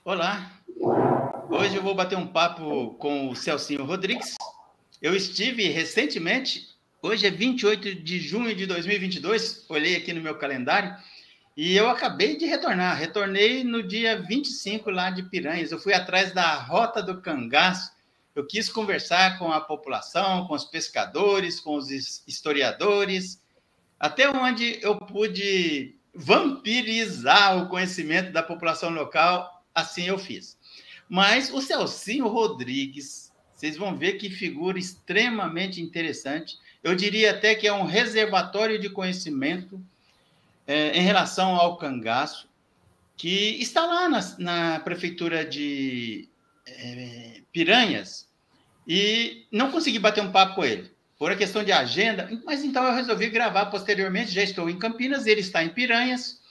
Olá, hoje eu vou bater um papo com o Celcinho Rodrigues. Eu estive recentemente, hoje é 28 de junho de 2022, olhei aqui no meu calendário, e eu acabei de retornar. Retornei no dia 25 lá de Piranhas. Eu fui atrás da Rota do Cangaço. Eu quis conversar com a população, com os pescadores, com os historiadores, até onde eu pude vampirizar o conhecimento da população local, assim eu fiz. Mas o Celcinho Rodrigues, vocês vão ver que figura extremamente interessante. Eu diria até que é um reservatório de conhecimento em relação ao cangaço, que está lá na prefeitura de Piranhas, e não consegui bater um papo com ele, por a questão de agenda, mas então eu resolvi gravar posteriormente, já estou em Campinas, ele está em Piranhas,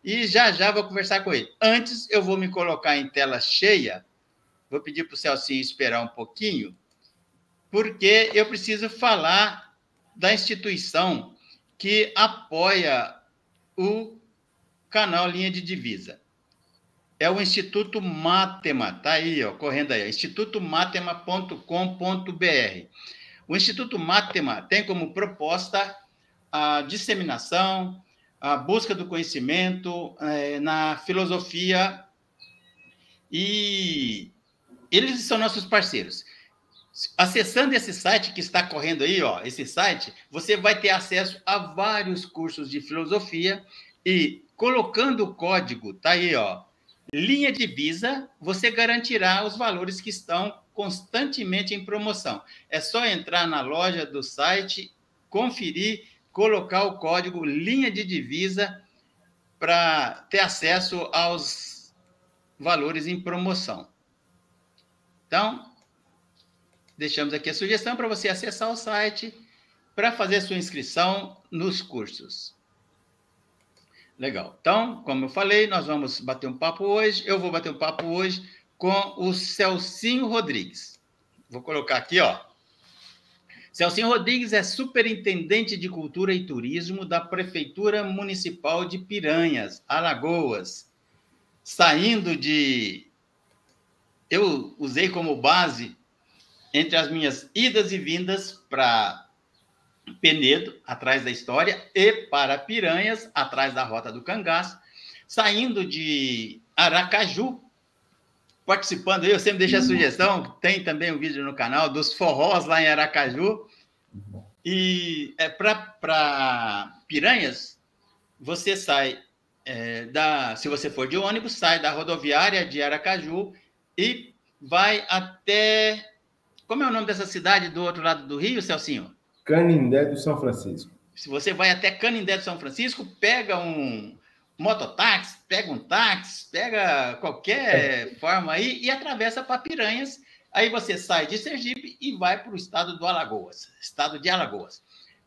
e já já vou conversar com ele. Antes, eu vou me colocar em tela cheia, vou pedir para o Celcinho esperar um pouquinho, porque eu preciso falar da instituição que apoia o canal Linha de Divisa. É o Instituto Matema, tá aí, ó, correndo aí, institutomatema.com.br. O Instituto Matema tem como proposta a disseminação, a busca do conhecimento na filosofia, e eles são nossos parceiros. Acessando esse site que está correndo aí, ó, esse site, você vai ter acesso a vários cursos de filosofia, e colocando o código, tá aí, ó, Linha Divisa, você garantirá os valores que estão constantemente em promoção. É só entrar na loja do site, conferir, colocar o código Linha de Divisa para ter acesso aos valores em promoção. Então, deixamos aqui a sugestão para você acessar o site para fazer sua inscrição nos cursos. Legal. Então, como eu falei, nós vamos bater um papo hoje. Eu vou bater um papo hoje com o Celcinho Rodrigues. Vou colocar aqui, ó. Celcinho Rodrigues é superintendente de Cultura e Turismo da Prefeitura Municipal de Piranhas, Alagoas. Saindo de... Eu usei como base, entre as minhas idas e vindas, para Penedo, atrás da história, e para Piranhas, atrás da Rota do Cangaço, saindo de Aracaju, participando, eu sempre deixo a sugestão, tem também um vídeo no canal dos forrós lá em Aracaju, e para Piranhas, você sai se você for de ônibus, sai da rodoviária de Aracaju e vai até... Como é o nome dessa cidade do outro lado do rio, Celcinho? Canindé do São Francisco. Se você vai até Canindé do São Francisco, pega um mototáxi, pega um táxi, pega qualquer forma aí e atravessa para Piranhas. Aí você sai de Sergipe e vai para o estado do Alagoas, estado de Alagoas.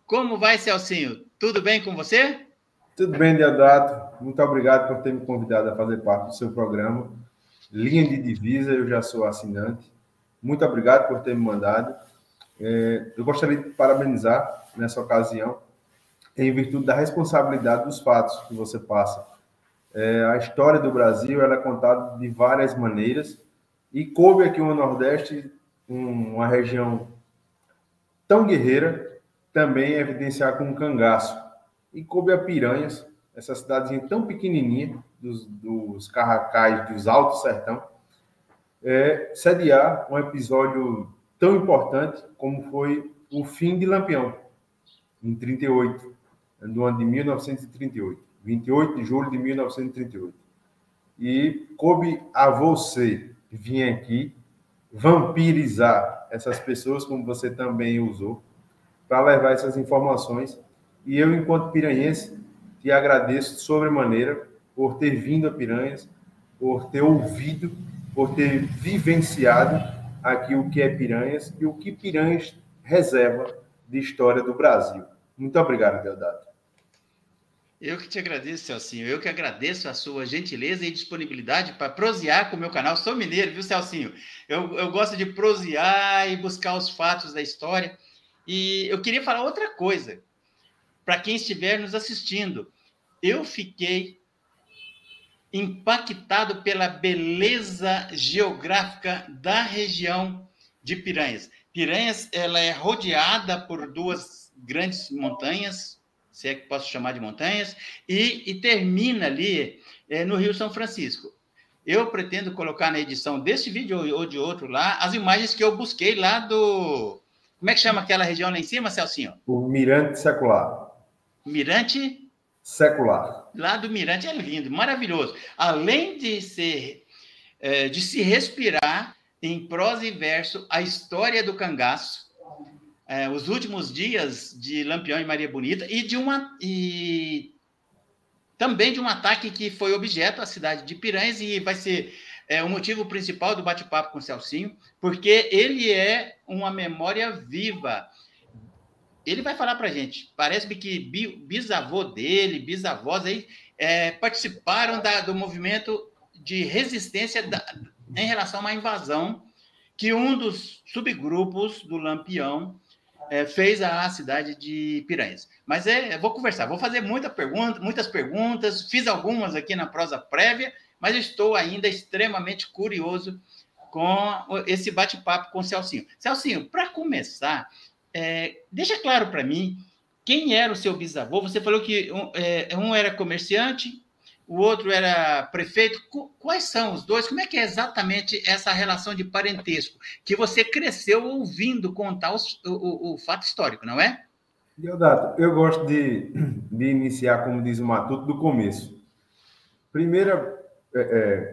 Como vai, Celcinho? Tudo bem com você? Tudo bem, Deodato. Muito obrigado por ter me convidado a fazer parte do seu programa. Linha de Divisa, eu já sou assinante. Muito obrigado por ter me mandado. Eu gostaria de parabenizar nessa ocasião, em virtude da responsabilidade dos fatos que você passa. A história do Brasil ela é contada de várias maneiras, e coube aqui no Nordeste, uma região tão guerreira, também evidenciar com um cangaço. E coube a Piranhas, essa cidadezinha tão pequenininha, dos Carracais, dos Altos Sertão, sediar um episódio tão importante como foi o fim de Lampião, em 38, no ano de 1938, 28 de julho de 1938. E coube a você vir aqui vampirizar essas pessoas, como você também usou, para levar essas informações. E eu, enquanto piranhense, te agradeço sobremaneira por ter vindo a Piranhas, por ter ouvido, por ter vivenciado aqui o que é Piranhas e o que Piranhas reserva de história do Brasil. Muito obrigado, Deodato. Eu que te agradeço, Celcinho. Eu que agradeço a sua gentileza e disponibilidade para prosear com o meu canal. Sou mineiro, viu, Celcinho? Eu gosto de prosear e buscar os fatos da história. E eu queria falar outra coisa para quem estiver nos assistindo. Eu fiquei impactado pela beleza geográfica da região de Piranhas. Piranhas, ela é rodeada por duas grandes montanhas, se é que posso chamar de montanhas, e termina ali no Rio São Francisco. Eu pretendo colocar na edição deste vídeo ou de outro lá as imagens que eu busquei lá do... Como é que chama aquela região lá em cima, Celcinho? O Mirante Secular. Mirante? Secular. Lá do Mirante é lindo, maravilhoso. Além de se respirar em prosa e verso a história do cangaço, os últimos dias de Lampião e Maria Bonita, e também de um ataque que foi objeto à cidade de Piranhas, e vai ser o motivo principal do bate-papo com o Celcinho, porque ele é uma memória viva. Ele vai falar para a gente, parece-me que bisavô dele, bisavós aí, participaram do movimento de resistência em relação a uma invasão que um dos subgrupos do Lampião fez à cidade de Piranhas. Mas vou conversar, vou fazer muitas perguntas, fiz algumas aqui na prosa prévia, mas estou ainda extremamente curioso com esse bate-papo com o Celcinho. Celcinho, para começar, deixa claro para mim quem era o seu bisavô. Você falou que um era comerciante, o outro era prefeito. Quais são os dois? Como é que é exatamente essa relação de parentesco que você cresceu ouvindo contar o fato histórico, não é? Deodato, eu gosto de iniciar, como diz o Matuto, do começo. Primeira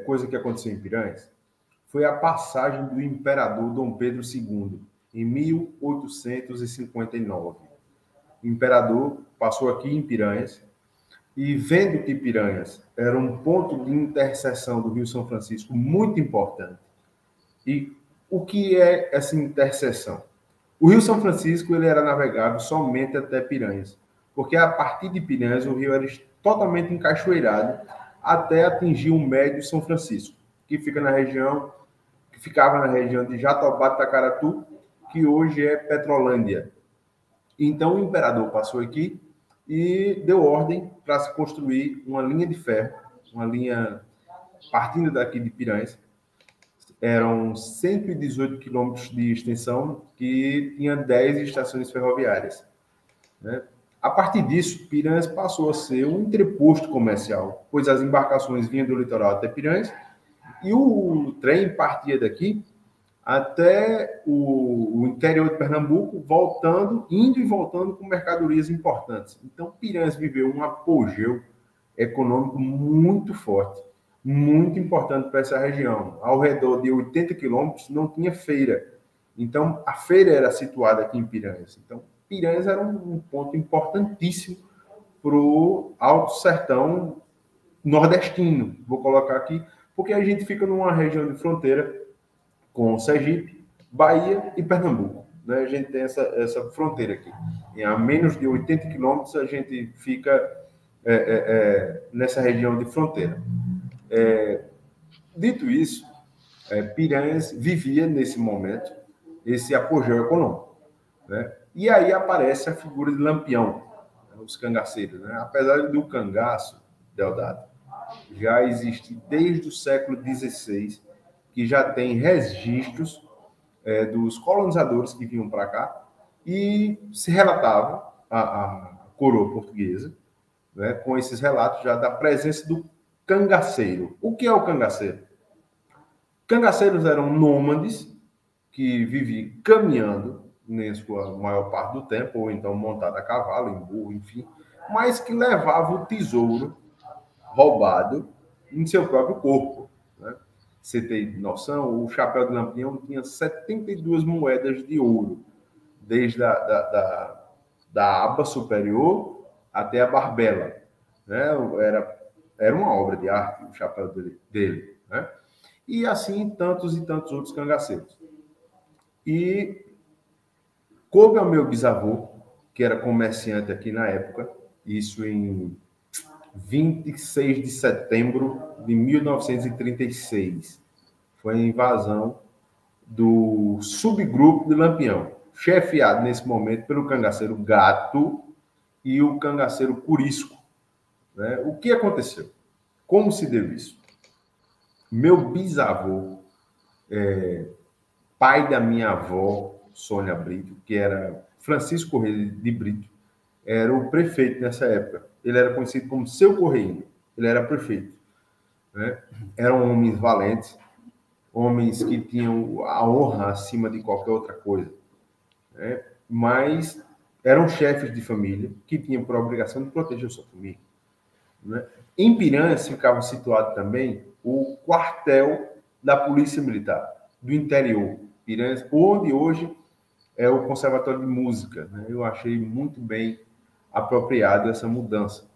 coisa que aconteceu em Piranhas foi a passagem do imperador Dom Pedro II, em 1859. O imperador passou aqui em Piranhas e, vendo que Piranhas era um ponto de interseção do Rio São Francisco muito importante. E o que é essa interseção? O Rio São Francisco ele era navegável somente até Piranhas, porque a partir de Piranhas o rio era totalmente encachoeirado até atingir o médio São Francisco, que ficava na região de Jatobá de Tacaratu, que hoje é Petrolândia. Então o imperador passou aqui e deu ordem para se construir uma linha de ferro, uma linha partindo daqui de Piranhas. Eram 118 quilômetros de extensão, que tinha 10 estações ferroviárias, né? A partir disso, Piranhas passou a ser um entreposto comercial, pois as embarcações vinham do litoral até Piranhas e o trem partia daqui até o interior de Pernambuco, indo e voltando com mercadorias importantes. Então, Piranhas viveu um apogeu econômico muito forte, muito importante para essa região. Ao redor de 80 quilômetros não tinha feira. Então, a feira era situada aqui em Piranhas. Então, Piranhas era um ponto importantíssimo para o Alto Sertão nordestino, vou colocar aqui, porque a gente fica numa região de fronteira com Sergipe, Bahia e Pernambuco, né? A gente tem essa fronteira aqui. E a menos de 80 quilômetros a gente fica nessa região de fronteira. Dito isso, Piranhas vivia nesse momento esse apogeu econômico, né? E aí aparece a figura de Lampião, né? Os cangaceiros, né? Apesar do cangaço, Deodato, já existe desde o século XVI, que já tem registros dos colonizadores que vinham para cá e se relatava a coroa portuguesa, né, com esses relatos já da presença do cangaceiro. O que é o cangaceiro? Cangaceiros eram nômades que viviam caminhando em sua maior parte do tempo, ou então montado a cavalo, em burro, enfim, mas que levavam o tesouro roubado em seu próprio corpo, né? Você tem noção, o chapéu de Lampião tinha 72 moedas de ouro, desde da aba superior até a barbela, né? Era uma obra de arte o chapéu dele, né? E assim tantos e tantos outros cangaceiros. E coube ao meu bisavô, que era comerciante aqui na época, isso em 26 de setembro de 1936. Foi a invasão do subgrupo de Lampião, chefiado nesse momento pelo cangaceiro Gato e o cangaceiro Curisco, né? O que aconteceu? Como se deu isso? Meu bisavô, pai da minha avó, Sônia Brito, que era Francisco Correia de Brito, era o prefeito nessa época. Ele era conhecido como Seu Correia. Ele era prefeito. Né? Eram homens valentes, homens que tinham a honra acima de qualquer outra coisa. Né? Mas eram chefes de família que tinham por obrigação de proteger sua família. Né? Em Piranhas ficava situado também o quartel da Polícia Militar do interior, Piranhas, onde hoje é o Conservatório de Música. Né? Eu achei muito bem apropriado essa mudança.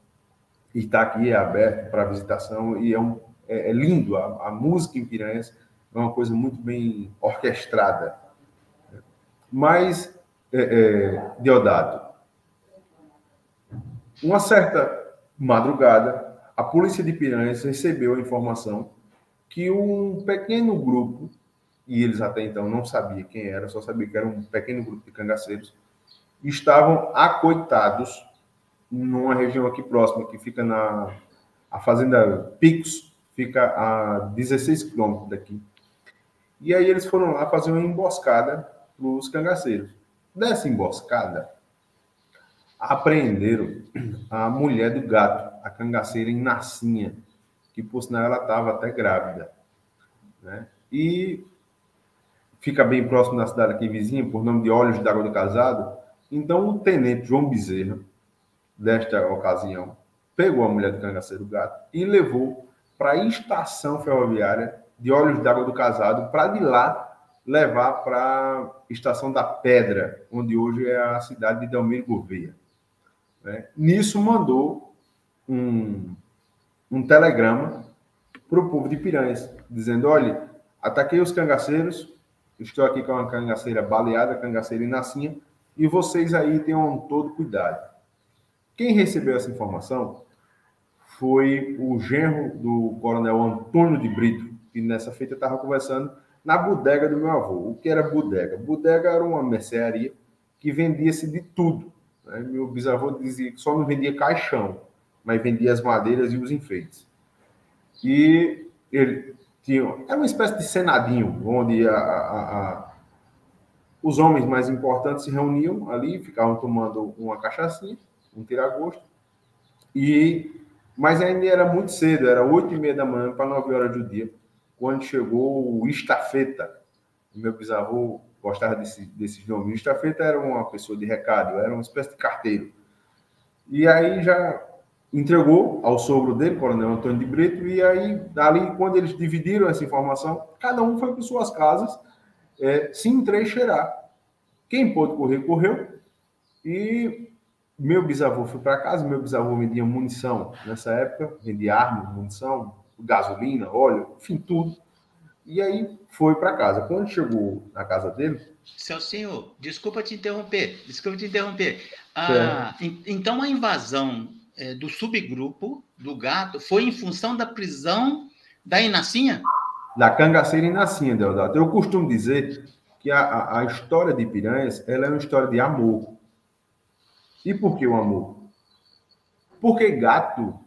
E está aqui, é aberto para visitação, e é lindo. A música em Piranhas é uma coisa muito bem orquestrada. Mas, Deodato, uma certa madrugada, a polícia de Piranhas recebeu a informação que um pequeno grupo, e eles até então não sabiam quem era, só sabiam que era um pequeno grupo de cangaceiros, estavam acoitados numa região aqui próxima, que fica a fazenda Picos, fica a 16 quilômetros daqui. E aí eles foram lá fazer uma emboscada para os cangaceiros. Dessa emboscada, apreenderam a mulher do gato, a cangaceira Inacinha, que por sinal ela estava até grávida. Né? E fica bem próximo da cidade aqui vizinha, por nome de Olhos d'Água do Casado. Então o tenente João Bezerra, desta ocasião, pegou a mulher do cangaceiro gato e levou para a estação ferroviária de Olhos d'Água do Casado, para de lá levar para a estação da Pedra, onde hoje é a cidade de Delmiro Gouveia. Né? Nisso mandou um telegrama para o povo de Piranhas, dizendo: olha, ataquei os cangaceiros, estou aqui com uma cangaceira baleada, cangaceira Inacinha, e vocês aí tenham todo cuidado. Quem recebeu essa informação foi o genro do coronel Antônio de Brito, que nessa feita estava conversando na bodega do meu avô. O que era bodega? Bodega era uma mercearia que vendia-se de tudo. Né? Meu bisavô dizia que só não vendia caixão, mas vendia as madeiras e os enfeites. E ele era uma espécie de senadinho, onde os homens mais importantes se reuniam ali, ficavam tomando uma cachaçinha, um tiragosto, mas ainda era muito cedo, era 8h30 da manhã para 9 horas do dia, quando chegou o estafeta. O meu bisavô gostava desses nomes. O estafeta era uma pessoa de recado, era uma espécie de carteiro. E aí já entregou ao sogro dele, coronel Antônio de Brito, e aí, dali, quando eles dividiram essa informação, cada um foi para suas casas se entrecheirar. Quem pôde correr, correu, e meu bisavô foi para casa. Meu bisavô vendia munição nessa época, vendia armas, munição, gasolina, óleo, enfim, tudo. E aí foi para casa. Quando chegou na casa dele... Celcinho, desculpa te interromper. Então a invasão do subgrupo do gato foi em função da prisão da Inacinha? Da cangaceira Inacinha, Deodato. Eu costumo dizer que a história de Piranhas, ela é uma história de amor. E por que o amor? Porque gato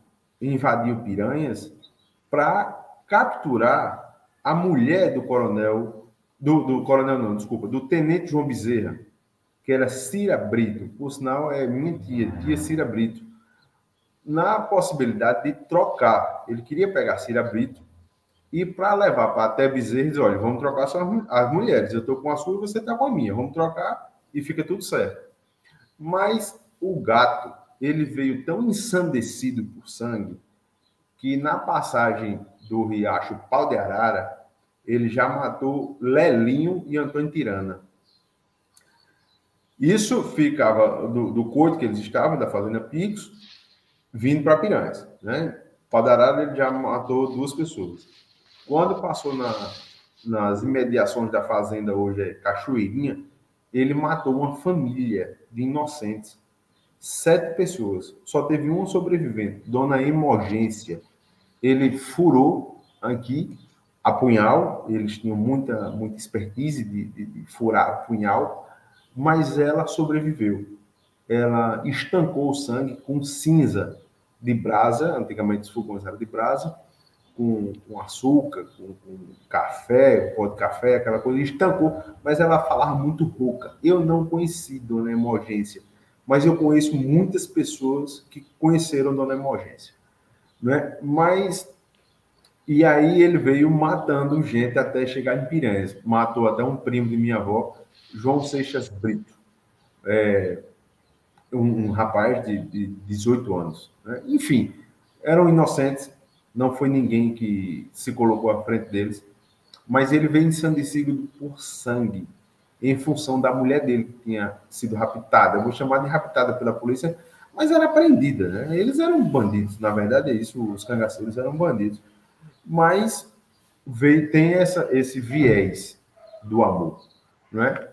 invadiu Piranhas para capturar a mulher do coronel, do tenente João Bezerra, que era Cira Brito. Por sinal, é minha tia Cira Brito. Na possibilidade de trocar. Ele queria pegar Cira Brito e para levar para até Bezerra, dizer: olha, vamos trocar as mulheres. Eu estou com a sua e você está com a minha. Vamos trocar e fica tudo certo. Mas o gato, ele veio tão ensandecido por sangue que na passagem do riacho Pau de Arara, ele já matou Lelinho e Antônio Tirana. Isso ficava do coito que eles estavam, da fazenda Picos, vindo para Piranhas. Né? Pau de Arara, ele já matou 2 pessoas. Quando passou nas imediações da fazenda, hoje é Cachoeirinha, ele matou uma família de inocentes. 7 pessoas. Só teve uma sobrevivente, Dona Emogência. Ele furou aqui a punhal. Eles tinham muita expertise de furar a punhal, mas ela sobreviveu. Ela estancou o sangue com cinza de brasa, antigamente os fogões eram de brasa, com açúcar, com café, pó de café, aquela coisa, e estancou, mas ela falava muito rouca. Eu não conheci Dona Hemogência, mas eu conheço muitas pessoas que conheceram Dona Hemogência, né? Mas, e aí ele veio matando gente até chegar em Piranhas, matou até um primo de minha avó, João Seixas Brito, um rapaz de 18 anos, né? Enfim, eram inocentes, não foi ninguém que se colocou à frente deles, mas ele veio ensandecido por sangue, em função da mulher dele, que tinha sido raptada. Eu vou chamar de raptada pela polícia, mas era prendida, né? Eles eram bandidos, na verdade é isso, os cangaceiros eram bandidos. Mas tem esse viés do amor, não é?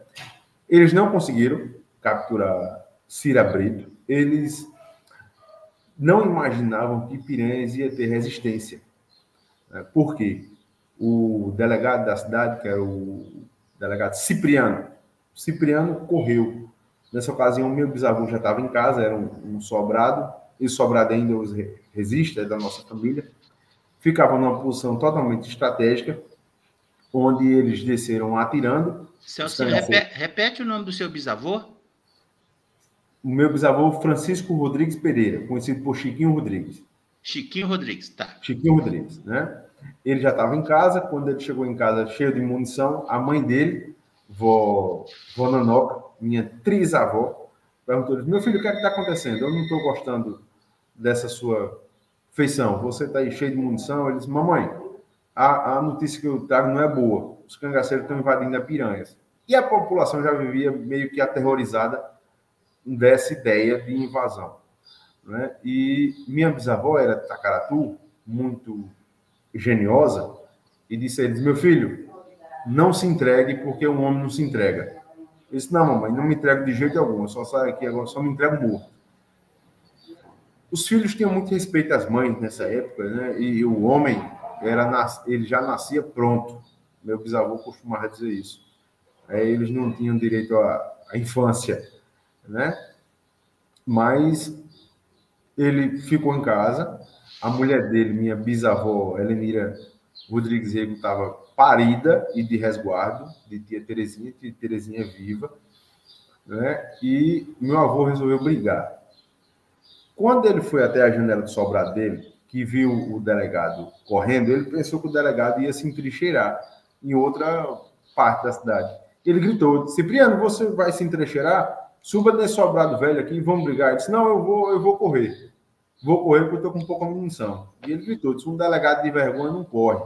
Eles não conseguiram capturar Cira Brito, eles não imaginavam que Piranhas ia ter resistência. Por quê? O delegado da cidade, que era o delegado Cipriano correu. Nessa ocasião, meu bisavô já estava em casa, era um sobrado, e sobrado ainda os resiste, é da nossa família. Ficava numa posição totalmente estratégica, onde eles desceram atirando. Celso, repete o nome do seu bisavô? O meu bisavô, Francisco Rodrigues Pereira, conhecido por Chiquinho Rodrigues. Chiquinho Rodrigues, tá. Chiquinho Rodrigues, né? Ele já estava em casa, quando ele chegou em casa cheio de munição, a mãe dele, vó Nanoca, minha trisavó, perguntou: meu filho, o que é que está acontecendo? Eu não estou gostando dessa sua feição, você está aí cheio de munição. Ele disse: mamãe, a notícia que eu trago não é boa, os cangaceiros estão invadindo a Piranhas. E a população já vivia meio que aterrorizada dessa ideia de invasão, né? E minha bisavó era tacaratu, muito geniosa, e disse a eles: meu filho, não se entregue, porque um homem não se entrega. Eu disse: não, mamãe, não me entrego de jeito algum, eu só saio aqui agora, só me entrego morto. Os filhos tinham muito respeito às mães nessa época, né? E o homem ele já nascia pronto. Meu bisavô costumava dizer isso. Eles não tinham direito à infância, né? Mas ele ficou em casa. A mulher dele, minha bisavó, Helenira Rodrigues Rego, estava parida e de resguardo de tia Terezinha viva, né? E meu avô resolveu brigar. Quando ele foi até a janela do sobrado dele, que viu o delegado correndo, ele pensou que o delegado ia se entrincheirar em outra parte da cidade. Ele gritou: Cipriano, você vai se entrincheirar? Suba nesse sobrado velho aqui e vamos brigar. Ele disse: não, eu vou correr. Vou correr porque eu estou com pouca munição. E ele gritou: disse, um delegado de vergonha não corre.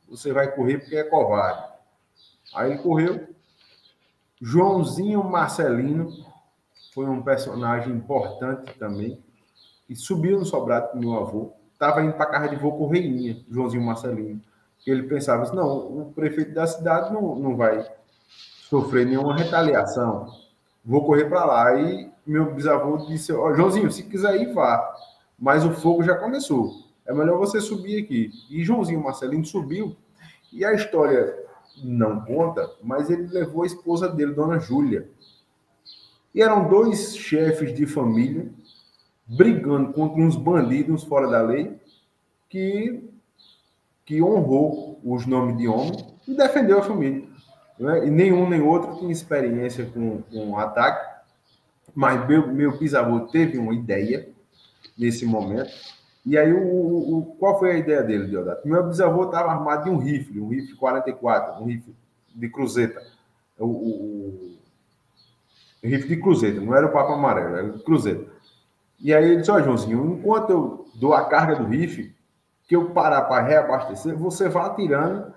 Você vai correr porque é covarde. Aí ele correu. Joãozinho Marcelino foi um personagem importante também. E subiu no sobrado com meu avô. Estava indo para a casa de vô Correiinha, Joãozinho Marcelino. Ele pensava assim: não, o prefeito da cidade não vai sofrer nenhuma retaliação. Vou correr para lá. E meu bisavô disse: ó, Joãozinho, se quiser ir, vá. Mas o fogo já começou. É melhor você subir aqui. E Joãozinho Marcelino subiu. E a história não conta, mas ele levou a esposa dele, Dona Júlia. E eram dois chefes de família brigando contra uns bandidos fora da lei que honrou os nomes de homem e defendeu a família. Né? E nenhum nem outro tinha experiência com ataque, mas meu bisavô teve uma ideia nesse momento. E aí, qual foi a ideia dele, Deodato? Meu bisavô estava armado de um rifle 44, um rifle de cruzeta. O rifle de cruzeta, não era o papo amarelo, era o cruzeta. E aí ele disse: ó, Joãozinho, enquanto eu dou a carga do rifle, que eu parar para reabastecer, você vai atirando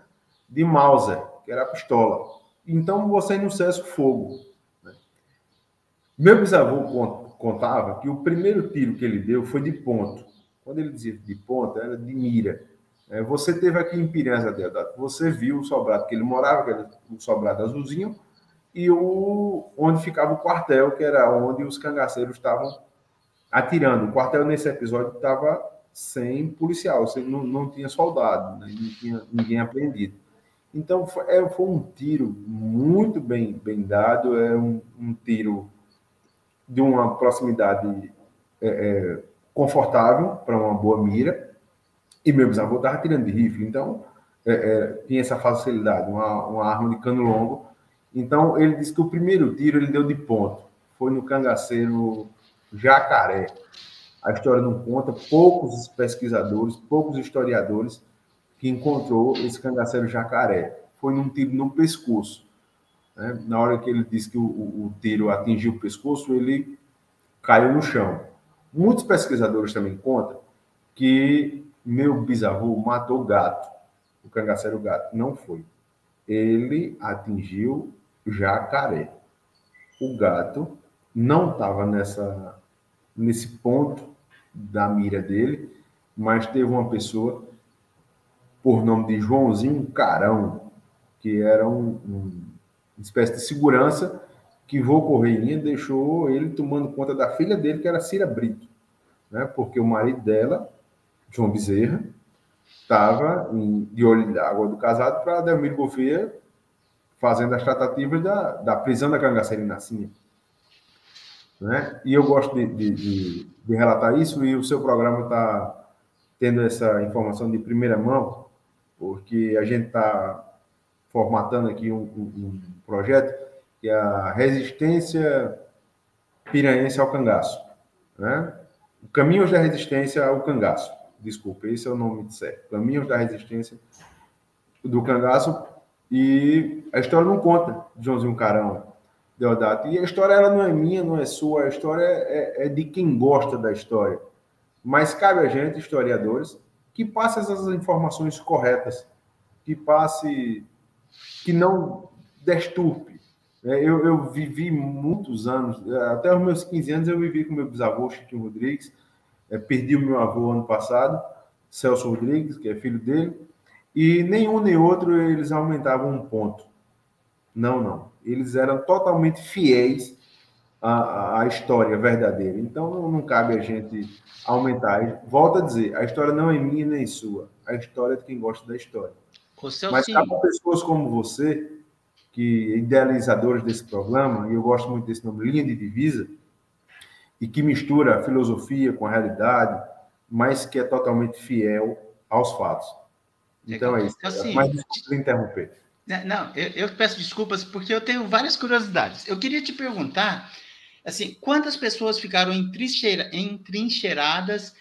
de Mauser, que era a pistola. Então você não cessa o fogo. Meu bisavô contava que o primeiro tiro que ele deu foi de ponto. Quando ele dizia de ponto, era de mira. Você teve aqui em Piranhas, Deodato, você viu o sobrado que ele morava, que era o sobrado azulzinho, e onde ficava o quartel, que era onde os cangaceiros estavam atirando. O quartel, nesse episódio, estava sem policial, não tinha soldado, né? Não tinha ninguém apreendido. Então, foi um tiro muito bem dado, um tiro de uma proximidade confortável para uma boa mira, e meu bisavô estava tirando de rifle, então tinha essa facilidade, uma arma de cano longo. Então, ele disse que o primeiro tiro ele deu de ponto, foi no cangaceiro Jacaré. A história não conta, poucos pesquisadores, poucos historiadores que encontrou esse cangaceiro Jacaré. Foi num tiro no pescoço. Né? Na hora que ele disse que o tiro atingiu o pescoço, ele caiu no chão. Muitos pesquisadores também contam que meu bisavô matou gato, o cangaceiro gato. Não foi. Ele atingiu jacaré. O gato não estava nesse ponto da mira dele, mas teve uma pessoa por nome de Joãozinho Carão, que era uma espécie de segurança que Vô Correinha deixou ele tomando conta da filha dele, que era Cira Brito, né? Porque o marido dela, João Bezerra, estava de olho d'água do casado para Delmiro Gouveia fazendo as tratativas da prisão da cangaceira em Nascinha. Né? E eu gosto de relatar isso, e o seu programa está tendo essa informação de primeira mão, porque a gente está formatando aqui um projeto que é a resistência piranhense ao cangaço. Né? Caminhos da Resistência ao Cangaço. Desculpa, esse é o nome certo. Caminhos da Resistência do Cangaço. E a história não conta de Joãozinho Carão, Deodato. E a história ela não é minha, não é sua. A história é de quem gosta da história. Mas cabe a gente, historiadores, que passe essas informações corretas, que passe, que não desturpe. Eu vivi muitos anos, até os meus 15 anos eu vivi com meu bisavô, Chiquinho Rodrigues, perdi o meu avô ano passado, Celso Rodrigues, que é filho dele, e nenhum nem outro eles aumentavam um ponto. Não. Eles eram totalmente fiéis à história verdadeira. Então não cabe a gente aumentar. Volto a dizer, a história não é minha nem sua. A história é de quem gosta da história. Mas cabe a pessoas como você, que idealizadores desse programa, e eu gosto muito desse nome, Linha de Divisa, e que mistura a filosofia com a realidade, mas que é totalmente fiel aos fatos. Então é isso. Assim, mas desculpa de interromper. Não, eu peço desculpas porque eu tenho várias curiosidades. Eu queria te perguntar, assim, quantas pessoas ficaram entrincheiradas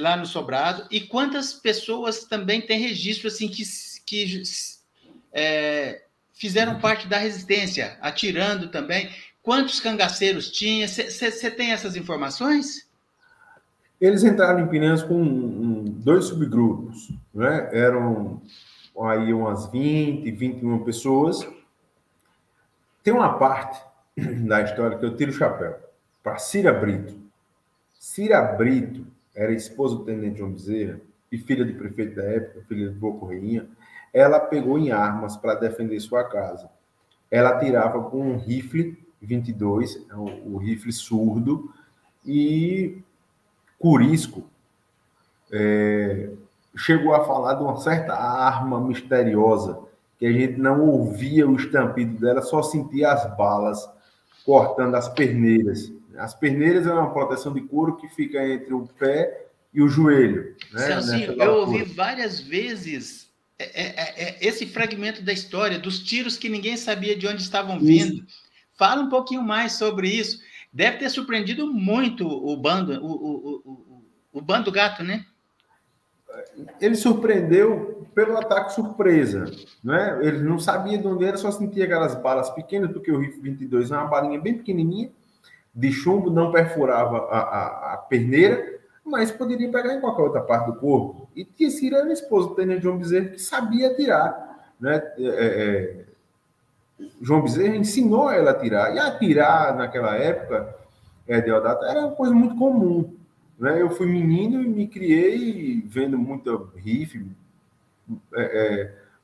lá no Sobrado e quantas pessoas também têm registro assim que fizeram parte da resistência, atirando também. Quantos cangaceiros tinha? Você tem essas informações? Eles entraram em Piranhas com dois subgrupos, né? Eram aí umas 20, 21 pessoas. Tem uma parte da história que eu tiro o chapéu para Cira Brito. Cira Brito era esposa do tenente João Bezerra e filha do prefeito da época, filha de Vô Correinha. Ela pegou em armas para defender sua casa. Ela atirava com um rifle 22, o rifle surdo, e Curisco chegou a falar de uma certa arma misteriosa, que a gente não ouvia o estampido dela, só sentia as balas cortando as perneiras. As perneiras é uma proteção de couro que fica entre o pé e o joelho. Né? Celcinho, eu ouvi várias vezes esse fragmento da história, dos tiros que ninguém sabia de onde estavam vindo. Isso. Fala um pouquinho mais sobre isso. Deve ter surpreendido muito o bando, o bando gato, né? Ele surpreendeu pelo ataque surpresa, né? Ele não sabia de onde era, só sentia aquelas balas pequenas, porque o rifle 22 é uma balinha bem pequenininha, de chumbo, não perfurava a perneira, mas poderia pegar em qualquer outra parte do corpo. E Cira era a esposa do tenente João Bezerra, que sabia atirar, né? João Bezerra ensinou ela a atirar. E atirar naquela época, Deodato, era uma coisa muito comum. Né? Eu fui menino e me criei vendo muito rifle,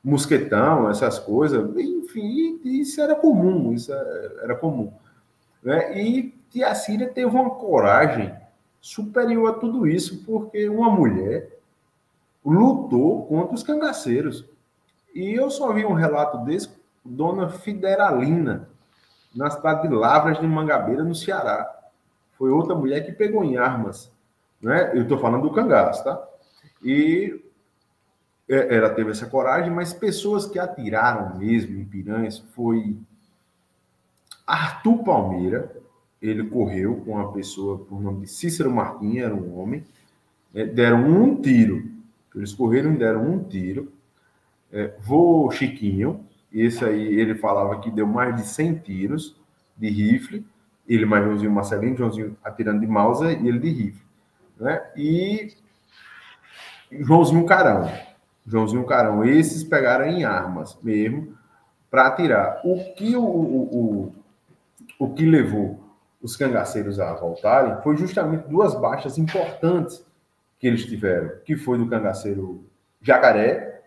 mosquetão, essas coisas. Enfim, isso era comum. Né? E Tia Cira teve uma coragem superior a tudo isso, porque uma mulher lutou contra os cangaceiros. E eu só vi um relato desse, Dona Fideralina, na cidade de Lavras de Mangabeira, no Ceará. Foi outra mulher que pegou em armas, né? Eu estou falando do cangaço, tá? E ela teve essa coragem, mas pessoas que atiraram mesmo em piranhas foi Arthur Palmeira. Ele correu com uma pessoa por nome de Cícero Martins, era um homem, deram um tiro. Eles correram e deram um tiro. Vô Chiquinho, esse aí, ele falava que deu mais de 100 tiros de rifle, ele mais Joãozinho Marcelino, Joãozinho atirando de Mauser e ele de rifle, né? E Joãozinho Carão, esses pegaram em armas mesmo para atirar. O que levou os cangaceiros a voltarem foi justamente duas baixas importantes que eles tiveram, que foi do cangaceiro Jacaré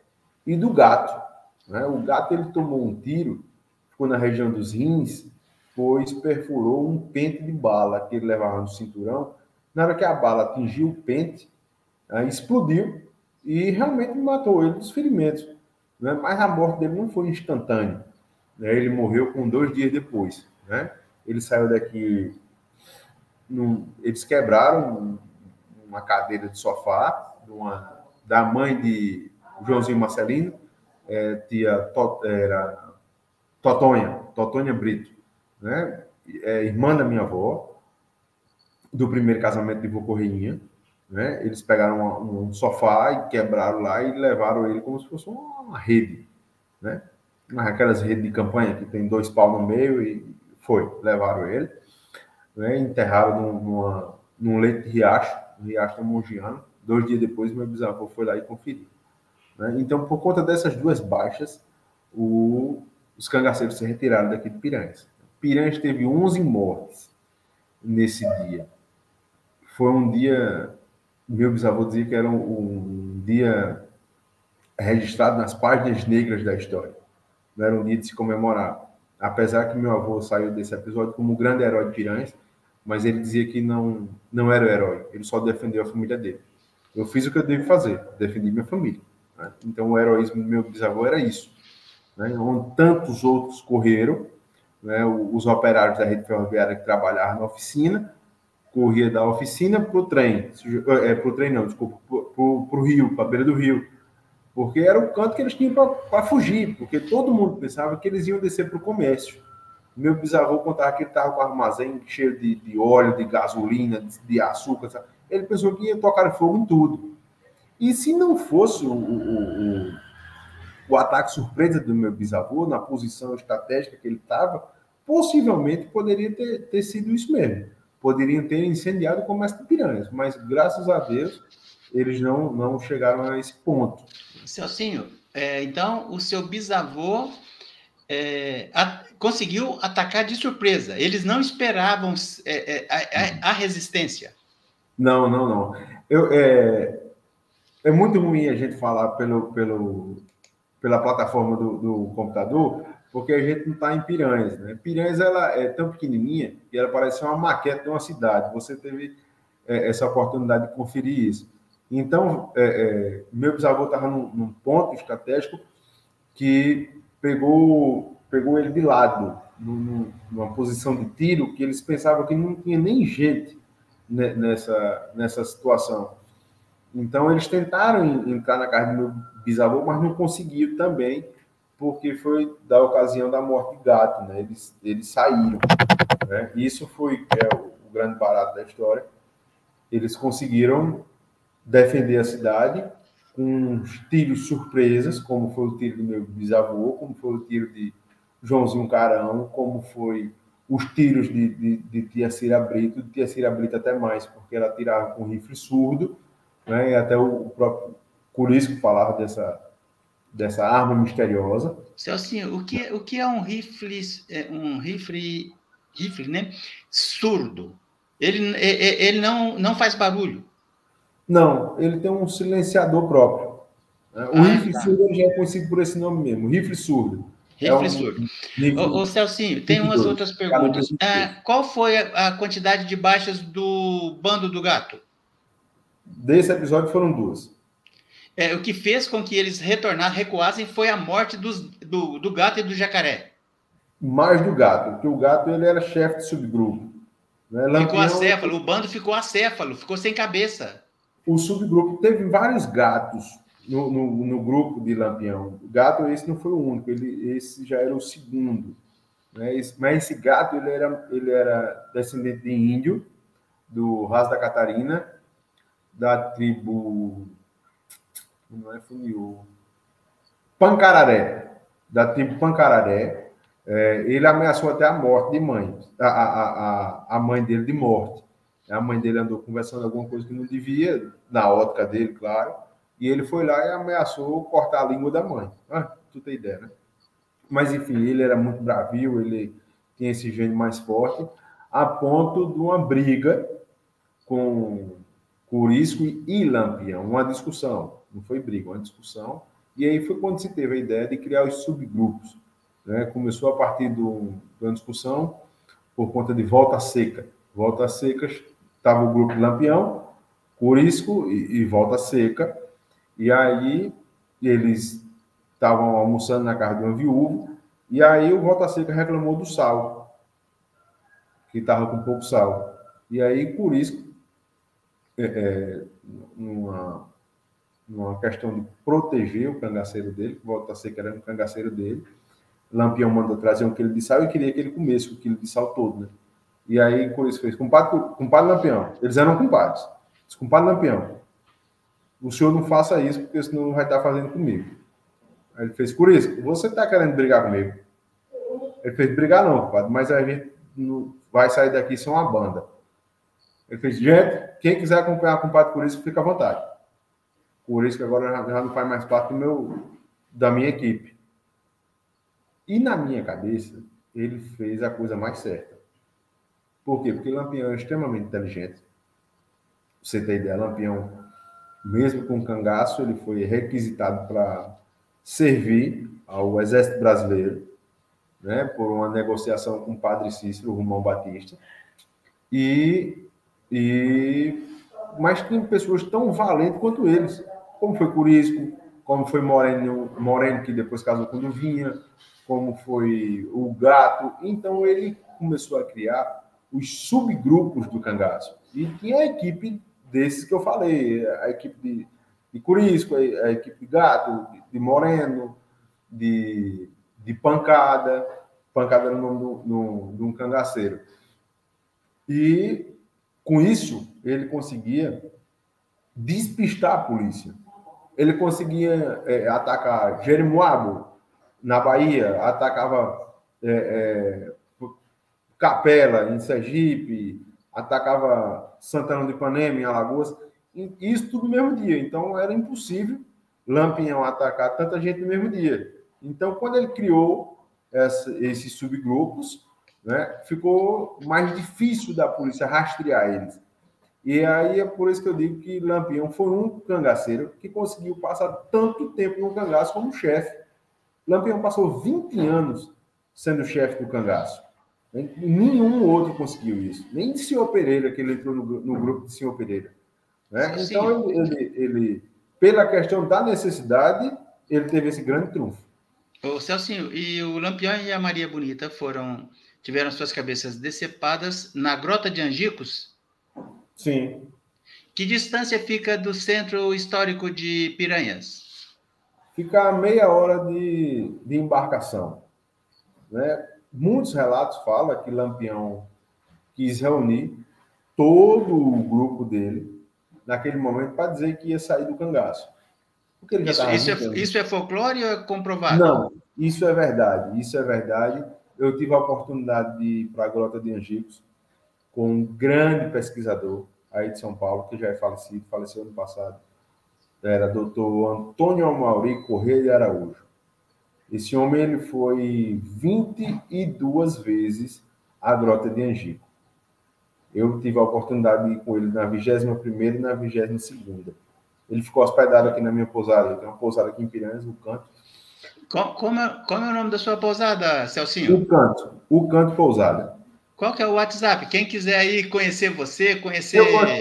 e do Gato, né? O Gato, ele tomou um tiro, ficou na região dos rins, pois perfurou um pente de bala que ele levava no cinturão. Na hora que a bala atingiu o pente, explodiu e realmente matou ele dos ferimentos, né? Mas a morte dele não foi instantânea, né? Ele morreu com 2 dias depois, né? Ele saiu daqui, eles quebraram uma cadeira de sofá da mãe de Joãozinho Marcelino, tia era Totonha Brito, né? Irmã da minha avó, do primeiro casamento de vô Correinha, né? Eles pegaram um sofá e quebraram lá e levaram ele como se fosse uma rede, né? Aquelas redes de campanha que tem 2 paus no meio e levaram ele, né? Enterraram num leito de riacho, no Riacho da Mogiana. 2 dias depois, meu bisavô foi lá e conferiu, né? Então, por conta dessas duas baixas, os cangaceiros se retiraram daqui de Piranhas. Piranhas teve 11 mortes nesse dia. Foi um dia, meu bisavô dizia que era um dia registrado nas páginas negras da história. Não era um dia de se comemorar. Apesar que meu avô saiu desse episódio como o grande herói de Piranhas, mas ele dizia que não era o herói, ele só defendeu a família dele. Eu fiz o que eu devo fazer, defendi minha família, né? Então o heroísmo do meu bisavô era isso, né? Onde tantos outros correram, né? Os operários da rede ferroviária que trabalhavam na oficina, corria da oficina para o trem, para o trem não, desculpa, para o rio, para a beira do rio, porque era o canto que eles tinham para fugir, porque todo mundo pensava que eles iam descer para o comércio. Meu bisavô contava que ele estava com o armazém cheio de óleo, de gasolina, de açúcar, sabe? Ele pensou que ia tocar fogo em tudo. E se não fosse o ataque surpresa do meu bisavô, na posição estratégica que ele estava, possivelmente poderia ter sido isso mesmo. Poderiam ter incendiado o comércio de Piranhas, mas graças a Deus eles não chegaram a esse ponto. Celcinho, então o seu bisavô conseguiu atacar de surpresa. Eles não esperavam a resistência. Não. É muito ruim a gente falar pela plataforma do computador, porque a gente não está em Piranhas, né? Piranhas, ela é tão pequenininha que ela parece uma maquete de uma cidade. Você teve essa oportunidade de conferir isso. Então, meu bisavô estava num ponto estratégico que pegou ele de lado, numa posição de tiro que eles pensavam que não tinha nem gente nessa situação. Então, eles tentaram entrar na casa do meu bisavô, mas não conseguiram também, porque foi da ocasião da morte de Gato, né? Eles saíram, né? Isso foi o grande barato da história. Eles conseguiram defender a cidade com tiros surpresas, como foi o tiro do meu bisavô, como foi o tiro de Joãozinho Carão, como foi os tiros de tia Cira Brito, de tia Cira Brito até mais, porque ela tirava com rifle surdo, né? E até o próprio Curisco falava dessa arma misteriosa. Celcinho, o que é um rifle, né? Surdo? Ele não faz barulho. Não, ele tem um silenciador próprio, né? O rifle surdo já é conhecido por esse nome mesmo, rifle surdo. Rifle surdo. Ô, Celcinho, tem umas outras perguntas. Qual foi a quantidade de baixas do bando do Gato? Desse episódio foram 2. O que fez com que eles recuassem foi a morte do Gato e do Jacaré. Mais do Gato, porque o Gato ele era chefe de subgrupo. Né? Ficou acéfalo, o bando ficou acéfalo, ficou sem cabeça. O subgrupo teve vários gatos no grupo de Lampião. O gato, esse não foi o único, esse já era o segundo. Né? Mas esse gato, ele era descendente de índio, do Ras da Catarina, da tribo... Não é Funiú. Pancararé. Da tribo Pancararé. Ele ameaçou até a morte de mãe. A mãe dele de morte. A mãe dele andou conversando alguma coisa que não devia, na ótica dele, claro. E ele foi lá e ameaçou cortar a língua da mãe. Tu tem ideia, né? Mas, enfim, ele era muito bravio, ele tinha esse gênio mais forte, a ponto de uma briga com Corisco e Lampião, uma discussão. Não foi briga, uma discussão. E aí foi quando se teve a ideia de criar os subgrupos. Né? Começou a partir de uma discussão por conta de Volta Seca. Volta Secas, estava o grupo de Lampião, Corisco e Volta Seca. E aí eles estavam almoçando na casa de uma viúva, e aí o Volta Seca reclamou do sal, que estava com pouco sal. E aí Corisco, numa questão de proteger o cangaceiro dele, o Volta Seca era um cangaceiro dele, Lampião mandou trazer um quilo de sal e queria que ele comesse o quilo de sal todo, né? E aí Corisco fez, compadre Lampião, eles eram compadres, disse, compadre Lampião, o senhor não faça isso, porque senão vai estar fazendo comigo. Aí ele fez, Corisco, você está querendo brigar comigo? Ele fez, brigar não, compadre, mas a gente não vai sair daqui sem uma banda. Ele fez, gente, quem quiser acompanhar o compadre Corisco, fica à vontade. Corisco agora já não faz mais parte da minha equipe. E na minha cabeça, ele fez a coisa mais certa. Por quê? Porque Lampião é extremamente inteligente. Pra você ter ideia, Lampião, mesmo com cangaço, ele foi requisitado para servir ao Exército Brasileiro, né, por uma negociação com o padre Cícero Romão Batista. Mas tem pessoas tão valentes quanto eles, como foi Corisco, como foi Moreno, que depois casou com Luvinha, como foi o Gato. Então ele começou a criar os subgrupos do cangaço. E tinha a equipe desses que eu falei, a equipe de Corisco, a equipe de Gato, de Moreno, de Pancada. Pancada era o nome de um cangaceiro. E, com isso, ele conseguia despistar a polícia. Ele conseguia atacar Jeremoabo, na Bahia, atacava Capela, em Sergipe, atacava Santana do Ipanema, em Alagoas, isso tudo no mesmo dia. Então, era impossível Lampião atacar tanta gente no mesmo dia. Então, quando ele criou esses subgrupos, né, ficou mais difícil da polícia rastrear eles. E aí é por isso que eu digo que Lampião foi um cangaceiro que conseguiu passar tanto tempo no cangaço como chefe. Lampião passou 20 anos sendo chefe do cangaço. Nenhum outro conseguiu isso. Nem o senhor Pereira, que ele entrou no grupo de senhor Pereira. Né? Então, ele, pela questão da necessidade, ele teve esse grande trunfo. Ô, Celcinho, e o Lampião e a Maria Bonita tiveram suas cabeças decepadas na Grota de Angicos? Sim. Que distância fica do centro histórico de Piranhas? Fica a meia hora de embarcação. Né? Muitos relatos falam que Lampião quis reunir todo o grupo dele naquele momento para dizer que ia sair do cangaço. Porque ele isso é folclore ou é comprovado? Não, isso é verdade. Isso é verdade. Eu tive a oportunidade de ir para a Grota de Angicos com um grande pesquisador aí de São Paulo, que já é falecido, faleceu ano passado. Era doutor Antônio Amauri Correia de Araújo. Esse homem ele foi 22 vezes à Grota de Angico. Eu tive a oportunidade de ir com ele na 21ª e na 22ª. Ele ficou hospedado aqui na minha pousada. Tem uma pousada aqui em Piranhas, o Canto. Como é o nome da sua pousada, Celcinho? O Canto Pousada. Qual que é o WhatsApp? Quem quiser aí conhecer você,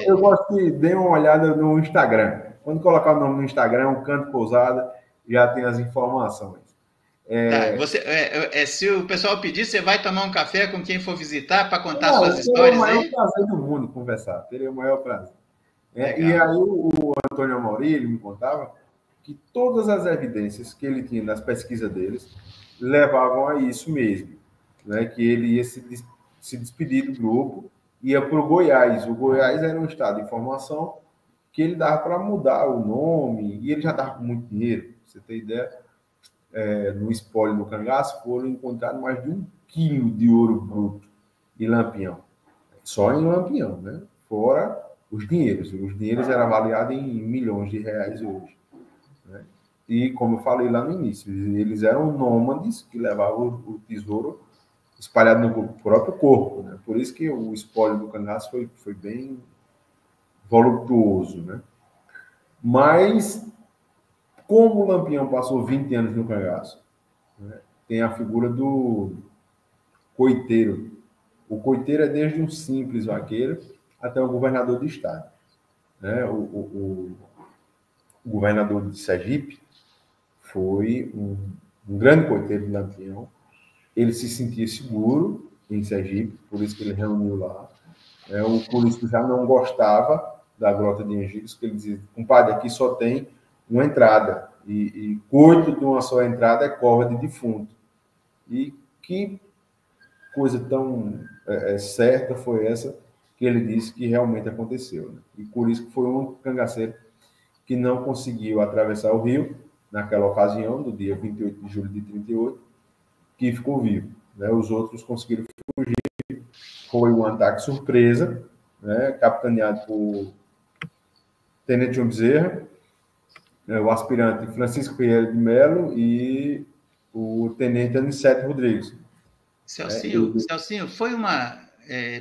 Eu gosto que dê uma olhada no Instagram. Quando colocar o nome no Instagram, o Canto Pousada, já tem as informações. Tá, se o pessoal pedir, você vai tomar um café com quem for visitar para contar Não, suas teria o histórias maior aí? prazer do mundo conversar, teria o maior prazer. E Legal. aí o Antônio Amorim, ele me contava que todas as evidências que ele tinha nas pesquisas deles levavam a isso mesmo, né? Que ele ia se despedir do grupo, ia para o Goiás. O Goiás era um estado de formação que ele dava para mudar o nome, e ele já estava com muito dinheiro. Pra você ter ideia, no espólio do cangaço foram encontrados mais de 1 quilo de ouro bruto em Lampião. Só em Lampião, né? Fora os dinheiros. Os dinheiros eram avaliados em milhões de reais hoje. Né? E, como eu falei lá no início, eles eram nômades que levavam o tesouro espalhado no próprio corpo. Né? Por isso que o espólio do cangaço foi bem voluptuoso. Né? Mas, como o Lampião passou 20 anos no cangaço, né? Tem a figura do coiteiro. O coiteiro é desde um simples vaqueiro até o governador do estado. Né? O governador de Sergipe foi um grande coiteiro de Lampião. Ele se sentia seguro em Sergipe, por isso que ele reuniu lá. O político já não gostava da Grota de Angicos, porque ele dizia, compadre, aqui só tem uma entrada, e coito de uma só entrada é cova de defunto. E que coisa tão certa foi essa que ele disse que realmente aconteceu. Né? E por isso que foi um cangaceiro que não conseguiu atravessar o rio naquela ocasião, do dia 28 de julho de 38, que ficou vivo. Né? Os outros conseguiram fugir. Foi um ataque surpresa, né? Capitaneado por Tenente João Bezerra, o aspirante Francisco Pereira de Melo e o Tenente Aniceto Rodrigues. Celcinho, foi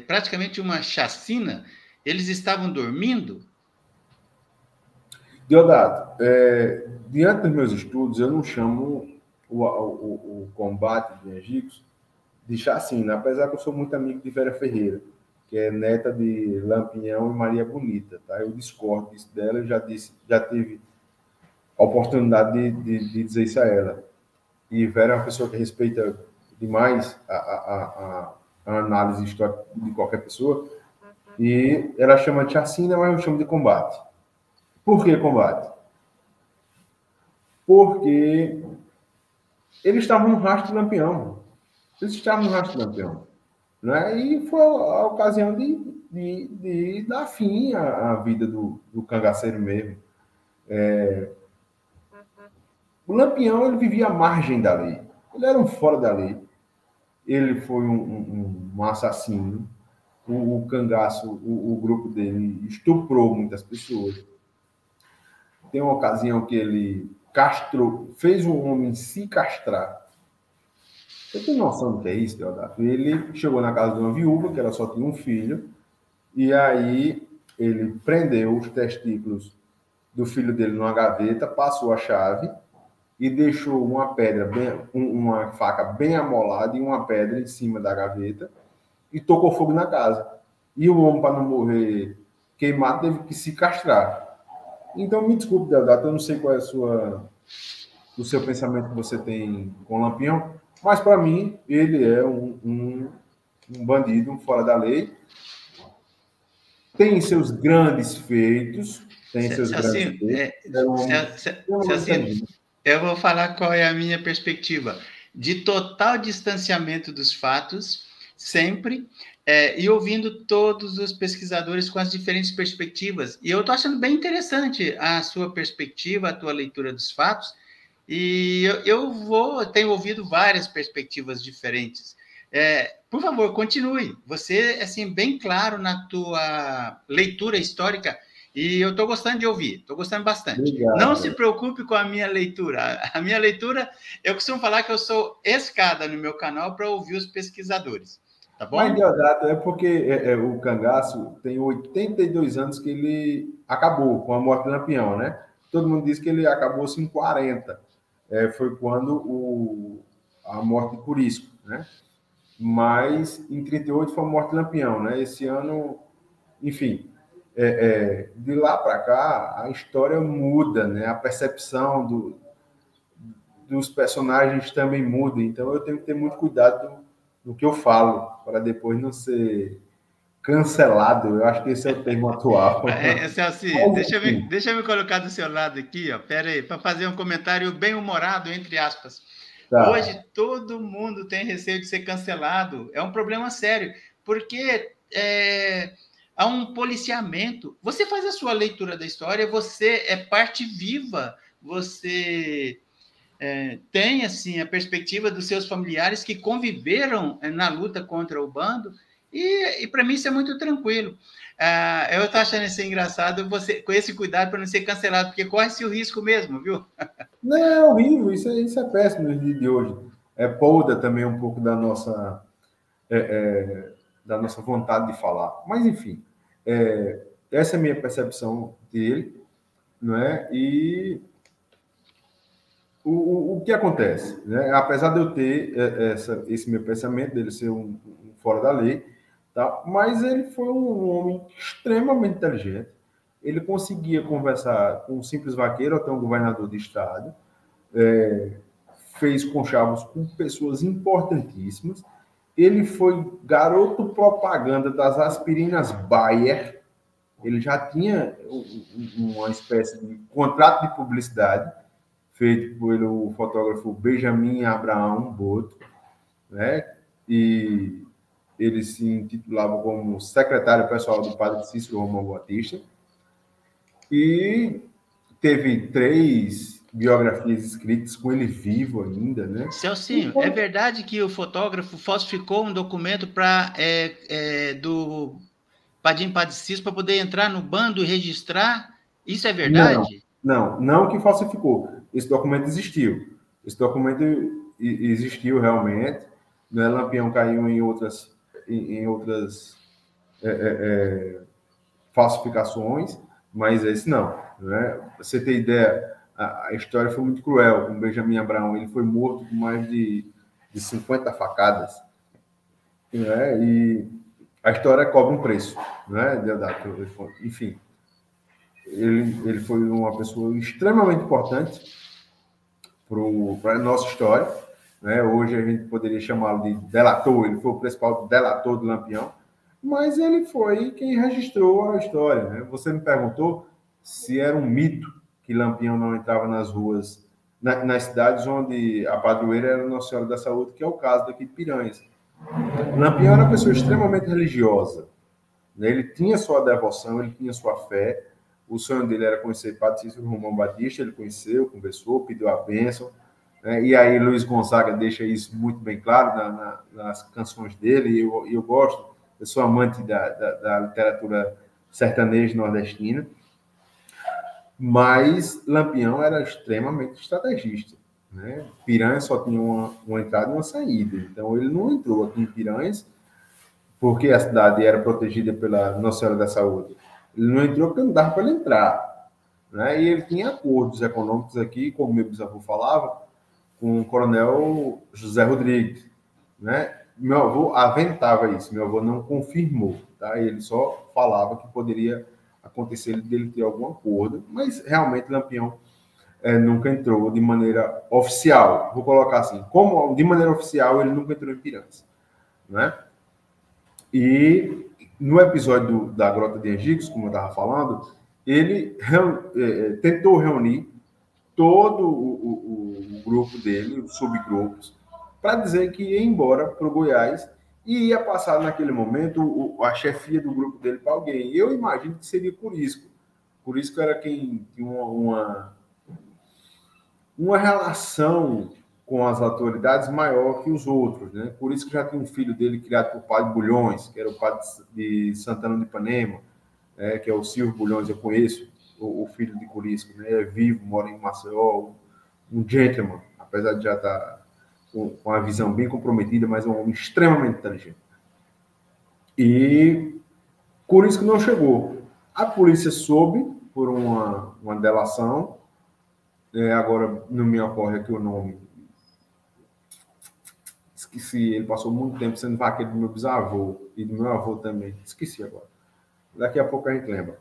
praticamente uma chacina. Eles estavam dormindo? Deodato, diante dos meus estudos, eu não chamo o combate de Angicos de chacina, apesar que eu sou muito amigo de Vera Ferreira, que é neta de Lampião e Maria Bonita. Tá? Eu discordo disso dela, eu já tive a oportunidade de dizer isso a ela. E Vera é uma pessoa que respeita demais a análise histórica de qualquer pessoa, e ela chama de chacina, mas eu chamo de combate. Por que combate? Porque eles estavam no rastro de Lampião. Eles estavam no rastro de Lampião. Né? E foi a ocasião de dar fim à vida do cangaceiro mesmo. O Lampião, ele vivia à margem da lei. Ele era um fora da lei. Ele foi um assassino. O cangaço, o grupo dele estuprou muitas pessoas. Tem uma ocasião que ele castrou, fez um homem se castrar. Você tem noção do que é isso, Deodato? Ele chegou na casa de uma viúva, que ela só tinha um filho, e aí ele prendeu os testículos do filho dele numa gaveta, passou a chave e deixou uma pedra, uma faca bem amolada e uma pedra em cima da gaveta e tocou fogo na casa. E o homem, para não morrer queimado, teve que se castrar. Então, me desculpe, Deodato, eu não sei qual é o seu pensamento que você tem com o Lampião, mas para mim ele é um bandido, um fora da lei. Tem seus grandes feitos, Celcinho, eu vou falar qual é a minha perspectiva. De total distanciamento dos fatos, sempre, e ouvindo todos os pesquisadores com as diferentes perspectivas. E eu estou achando bem interessante a sua perspectiva, a tua leitura dos fatos, e tenho ouvido várias perspectivas diferentes. Por favor, continue. Você é assim, bem claro na tua leitura histórica e eu estou gostando de ouvir, estou gostando bastante. Obrigado. Não se preocupe com a minha leitura. A minha leitura, eu costumo falar que eu sou escada no meu canal para ouvir os pesquisadores. Tá bom? Mas, Deodato, é porque o cangaço tem 82 anos que ele acabou com a morte do Lampião, né? Todo mundo diz que ele acabou-se em 40. Foi quando a morte de Curisco, né? Mas em 38 foi a morte de Lampião, né? Esse ano, enfim, de lá para cá a história muda, né? A percepção dos personagens também muda, então eu tenho que ter muito cuidado no que eu falo, para depois não ser cancelado. Eu acho que esse é o termo atual. Celci, deixa eu me colocar do seu lado aqui, ó. Pera aí, para fazer um comentário bem humorado, entre aspas. Tá. Hoje todo mundo tem receio de ser cancelado. É um problema sério, porque há um policiamento. Você faz a sua leitura da história, você é parte viva, você tem assim a perspectiva dos seus familiares que conviveram na luta contra o bando, e para mim isso é muito tranquilo. Eu estou achando isso engraçado, você com esse cuidado para não ser cancelado, porque corre-se o risco mesmo, viu? Não, é horrível, isso é péssimo no dia de hoje. Polda também um pouco da nossa vontade de falar. Mas, enfim, essa é a minha percepção dele, não é? E o que acontece? Né? Apesar de eu ter esse meu pensamento, dele ser um fora da lei, tá? Mas ele foi um homem extremamente inteligente. Ele conseguia conversar com um simples vaqueiro até um governador de estado, fez conchavos com pessoas importantíssimas. Ele foi garoto propaganda das aspirinas Bayer. Ele já tinha uma espécie de contrato de publicidade feito pelo fotógrafo Benjamin Abraham Boto, né? E ele se intitulava como secretário pessoal do padre Cícero Romão Batista. E teve 3 biografias escritas com ele vivo ainda, né? Celcinho, é verdade que o fotógrafo falsificou um documento do Padim Padicício para poder entrar no bando e registrar? Isso é verdade? Não que falsificou. Esse documento existiu. Esse documento existiu realmente. Né? Lampião caiu em outras falsificações, mas esse não. Né? Você ter ideia, a história foi muito cruel com Benjamin Abraham. Ele foi morto com mais de 50 facadas. Né? E a história cobra um preço. Né, Deodato? Enfim, ele foi uma pessoa extremamente importante para a nossa história. Né? Hoje a gente poderia chamá-lo de delator, ele foi o principal delator do Lampião, mas ele foi quem registrou a história. Né? Você me perguntou se era um mito que Lampião não entrava nas ruas, nas cidades onde a padroeira era Nossa Senhora da Saúde, que é o caso daqui de Piranhas. Lampião era uma pessoa extremamente religiosa. Né? Ele tinha sua devoção, ele tinha sua fé. O sonho dele era conhecer Padre Cícero Romão Batista, ele conheceu, conversou, pediu a bênção. Né? E aí Luiz Gonzaga deixa isso muito bem claro nas canções dele, e eu gosto, eu sou amante da literatura sertaneja nordestina, mas Lampião era extremamente estrategista. Né? Piranhas só tinha uma entrada e uma saída, então ele não entrou aqui em Piranhas porque a cidade era protegida pela Nossa Senhora da Saúde. Ele não entrou porque não dava para ele entrar. Né? E ele tinha acordos econômicos aqui, como meu bisavô falava, com o coronel José Rodrigues. Né? Meu avô aventava isso, meu avô não confirmou. Tá? Ele só falava que poderia acontecer dele ter algum acordo, mas realmente Lampião nunca entrou de maneira oficial. Vou colocar assim, como de maneira oficial ele nunca entrou em Piranhas. Né? E no episódio da Grota de Angicos, como eu estava falando, ele tentou reunir todo o grupo dele, os subgrupos, para dizer que ia embora para o Goiás e ia passar naquele momento a chefia do grupo dele para alguém. E eu imagino que seria Curisco. Curisco era quem tinha uma relação com as autoridades maior que os outros, né? Por isso que já tem um filho dele criado por Padre Bulhões, que era o padre de Santana de Ipanema, que é o Silvio Bulhões, eu conheço o filho de Curisco, né? É vivo, mora em Maceió, um gentleman, apesar de já estar com a visão bem comprometida, mas é um homem extremamente inteligente. E Curisco não chegou. A polícia soube por uma delação, agora não me ocorre aqui o nome, esqueci, ele passou muito tempo sendo vaqueiro do meu bisavô e do meu avô também, esqueci agora. Daqui a pouco a gente lembra.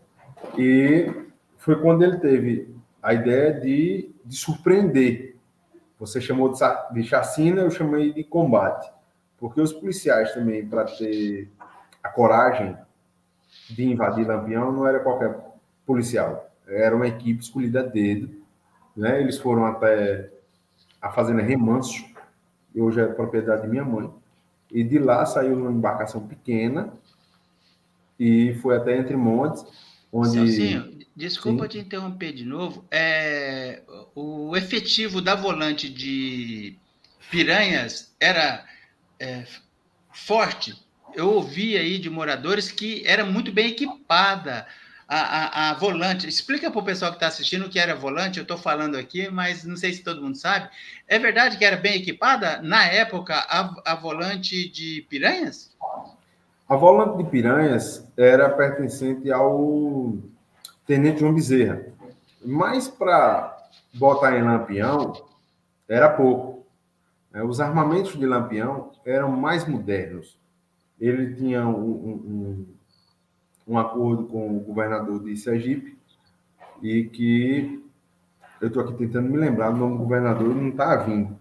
E foi quando ele teve a ideia de surpreender Você chamou de chacina, eu chamei de combate. Porque os policiais também, para ter a coragem de invadir Lampião, não era qualquer policial. Era uma equipe escolhida a dedo, né? Eles foram até a fazenda Remanso, que hoje é propriedade de minha mãe, e de lá saiu uma embarcação pequena e foi até Entre Montes, onde... Celcinho, desculpa Sim. te interromper de novo. O efetivo da volante de Piranhas era forte. Eu ouvi aí de moradores que era muito bem equipada a volante. Explica para o pessoal que está assistindo o que era volante. Eu estou falando aqui, mas não sei se todo mundo sabe. É verdade que era bem equipada na época a volante de Piranhas? A volante de Piranhas era pertencente ao Tenente João Bezerra. Mas para botar em Lampião, era pouco. Os armamentos de Lampião eram mais modernos. Ele tinha um acordo com o governador de Sergipe e que eu estou aqui tentando me lembrar do nome do governador, não está vindo.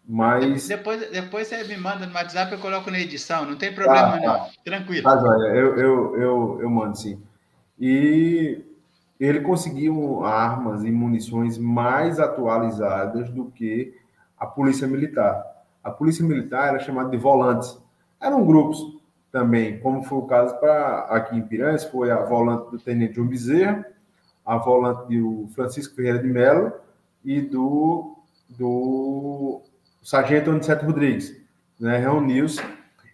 Mas... Depois você me manda no WhatsApp, eu coloco na edição, não tem problema não. Tranquilo. Tá, joia. Eu mando, sim. E ele conseguiu armas e munições mais atualizadas do que a Polícia Militar. A Polícia Militar era chamada de volantes. Eram grupos também, como foi o caso aqui em Piranhas, foi a volante do Tenente João Bezerra, a volante do Francisco Ferreira de Mello e do Sargento Aniceto Rodrigues. Né? Reuniu-se.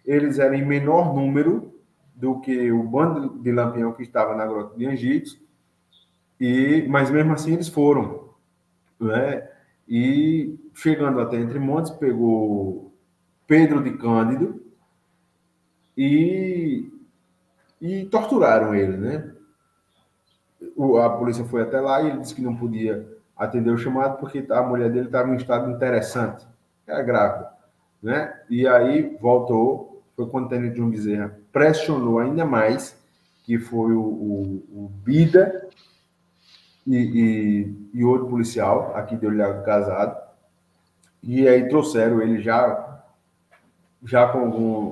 Eles eram em menor número do que o bando de Lampião que estava na Grota de Angicos, mas mesmo assim eles foram. Né? E chegando até Entre Montes, pegou Pedro de Cândido e torturaram ele. Né? A polícia foi até lá e ele disse que não podia atender o chamado porque a mulher dele estava em um estado interessante, era grávida. Né? E aí voltou, foi quando o Tenente João Bezerra pressionou ainda mais, que foi o Bida e outro policial aqui de Olhado Casado, e aí trouxeram ele já com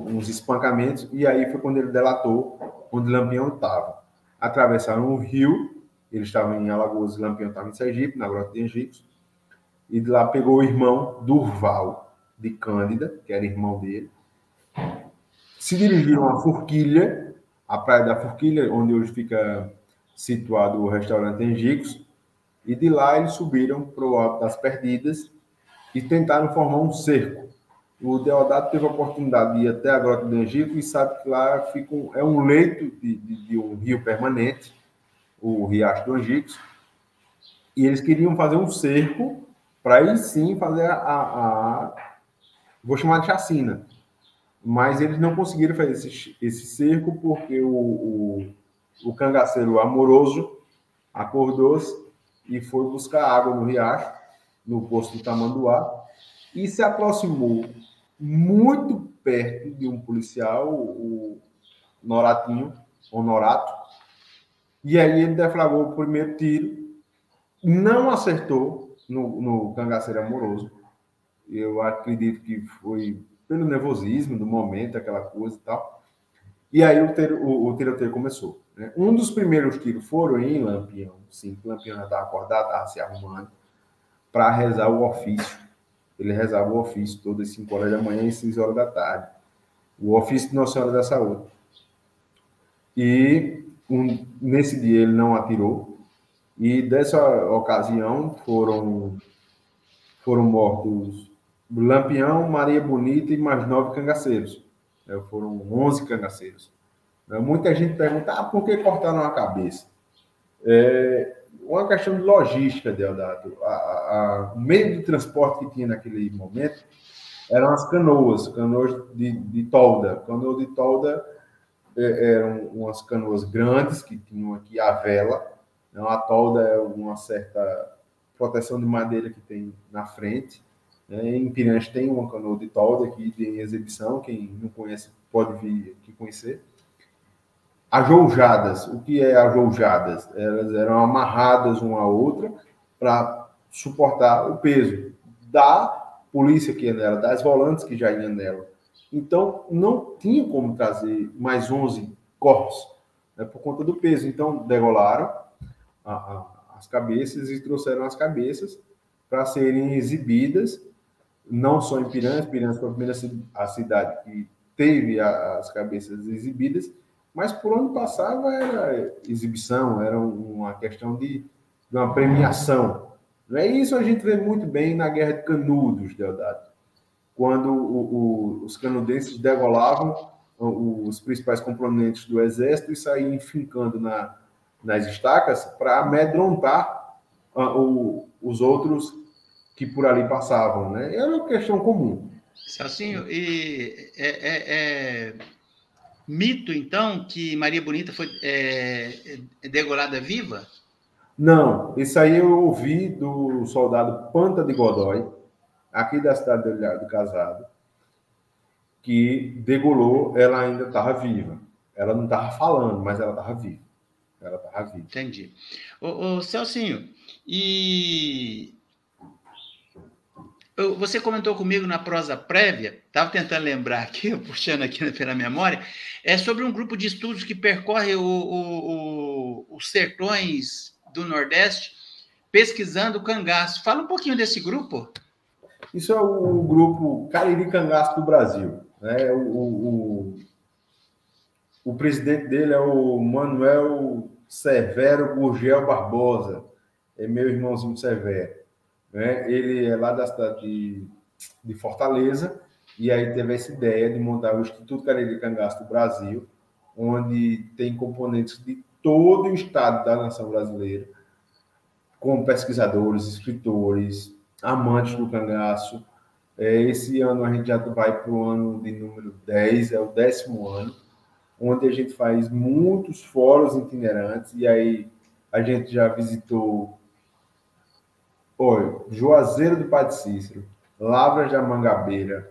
uns espancamentos, e aí foi quando ele delatou onde Lampião estava. Atravessaram o rio, eles estavam em Alagoas e Lampião estava em Sergipe, na Grota de Angicos, e de lá pegou o irmão Durval de Cândida, que era irmão dele, se dirigiram à Forquilha, a Praia da Forquilha, onde hoje fica situado o restaurante Angicos, e de lá eles subiram para o Alto das Perdidas e tentaram formar um cerco. O Deodato teve a oportunidade de ir até a Grota de Angicos e sabe que lá fica é um leito de um rio permanente, o Riacho do Angicos, e eles queriam fazer um cerco para aí sim fazer vou chamar de chacina. Mas eles não conseguiram fazer esse cerco porque o cangaceiro Amoroso acordou-se e foi buscar água no riacho, no poço do Tamanduá, e se aproximou muito perto de um policial, o Noratinho, ou Norato, e aí ele deflagrou o primeiro tiro, não acertou no cangaceiro Amoroso. Eu acredito que foi pelo nervosismo do momento, aquela coisa e tal. E aí o tiroteio começou. Né? Um dos primeiros tiros foram em Lampião. Sim, Lampião já estava acordado, estava se arrumando para rezar o ofício. Ele rezava o ofício todas as 5 horas da manhã e 6 horas da tarde. O ofício de Nossa Senhora da Saúde. E nesse dia ele não atirou. E dessa ocasião foram mortos Lampião, Maria Bonita e mais 9 cangaceiros. Foram 11 cangaceiros. Muita gente pergunta, por que cortaram a cabeça? Uma questão de logística, Deodato. O meio de transporte que tinha naquele momento eram as canoas de tolda. Canoa de tolda eram umas canoas grandes que tinham aqui a vela. A tolda é uma certa proteção de madeira que tem na frente. Em Piranhas tem uma canoa de tolda aqui de exibição, quem não conhece pode vir aqui conhecer. Ajoujadas, o que é Elas eram amarradas uma à outra para suportar o peso da polícia que ia nela, das volantes que já iam nela. Então, não tinha como trazer mais 11 corpos, né, por conta do peso. Então, degolaram as cabeças e trouxeram as cabeças para serem exibidas, não só em Piranhas. Piranhas foi a primeira cidade que teve as cabeças exibidas, mas por onde passava era exibição, era uma questão de uma premiação. Não é isso? A gente vê muito bem na Guerra de Canudos, Deodato, quando os canudenses degolavam os principais componentes do exército e saíam enfincando nas estacas para amedrontar os outros que por ali passavam, né? Era uma questão comum. Celcinho, e mito, então, que Maria Bonita foi degolada viva? Não, isso aí eu ouvi do soldado Panta de Godói, aqui da cidade do Casado, que degolou, ela ainda estava viva. Ela não estava falando, mas ela estava viva. Ela estava viva. Entendi. Ô, Celcinho, e você comentou comigo na prosa prévia, estava tentando lembrar aqui, puxando aqui pela memória, sobre um grupo de estudos que percorre os sertões do Nordeste, pesquisando o cangaço. Fala um pouquinho desse grupo. Isso é o grupo Cariri Cangaço do Brasil. Né? O presidente dele é o Manuel Severo Gurgel Barbosa, é meu irmãozinho Severo. Né? Ele é lá da cidade de Fortaleza, e aí teve essa ideia de montar o Instituto Cariri Cangaço do Brasil, onde tem componentes de todo o estado da nação brasileira, como pesquisadores, escritores, amantes do cangaço. Esse ano a gente já vai para o ano de número 10, é o 10º ano, onde a gente faz muitos fóruns itinerantes, e aí a gente já visitou Juazeiro do Padre Cícero, Lavras da Mangabeira,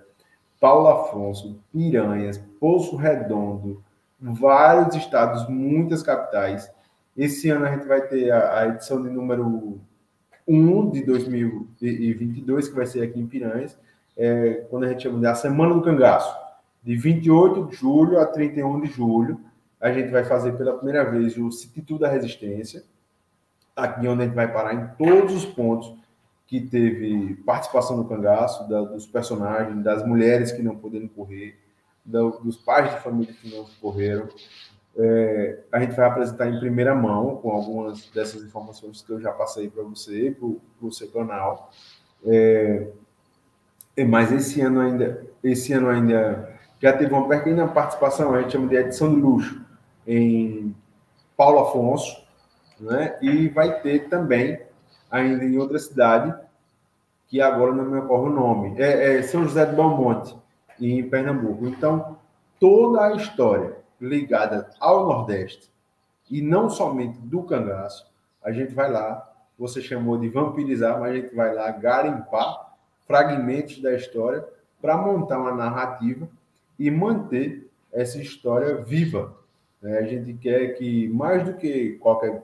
Paulo Afonso, Piranhas, Poço Redondo, vários estados, muitas capitais. Esse ano a gente vai ter a edição de número 1 de 2022, que vai ser aqui em Piranhas, quando a gente chama de a Semana do Cangaço. De 28 de julho a 31 de julho, a gente vai fazer pela primeira vez o Instituto da Resistência, aqui onde a gente vai parar em todos os pontos que teve participação no cangaço, dos personagens, das mulheres que não puderam correr, dos pais de família que não correram. A gente vai apresentar em primeira mão, com algumas dessas informações que eu já passei para você, para o seu canal. Mas esse ano ainda já teve uma pequena participação, a gente chama de edição de luxo, em Paulo Afonso, né? E vai ter também, ainda em outra cidade, que agora não me ocorre o nome, São José do Belmonte, em Pernambuco. Então, toda a história ligada ao Nordeste, e não somente do cangaço, a gente vai lá, você chamou de vampirizar, mas a gente vai lá garimpar fragmentos da história para montar uma narrativa e manter essa história viva. A gente quer que, mais do que qualquer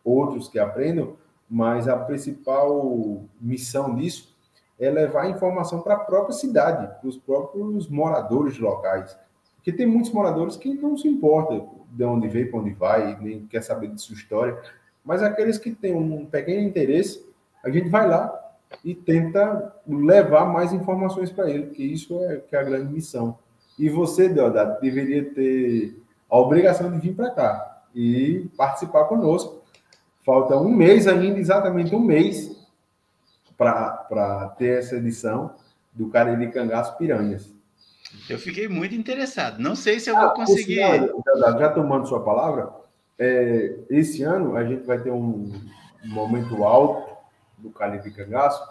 outros que aprendam, mas a principal missão disso é levar a informação para a própria cidade, para os próprios moradores locais. Porque tem muitos moradores que não se importam de onde veio, para onde vai, nem quer saber de sua história, mas aqueles que têm um pequeno interesse, a gente vai lá e tenta levar mais informações para ele, porque isso que é a grande missão. E você, Deodato, deveria ter a obrigação de vir para cá e participar conosco. Falta um mês ainda, exatamente um mês, para ter essa edição do Cariri Cangaço Piranhas. Eu fiquei muito interessado. Não sei se eu vou conseguir. Já tomando sua palavra, esse ano a gente vai ter um momento alto do Cariri Cangaço,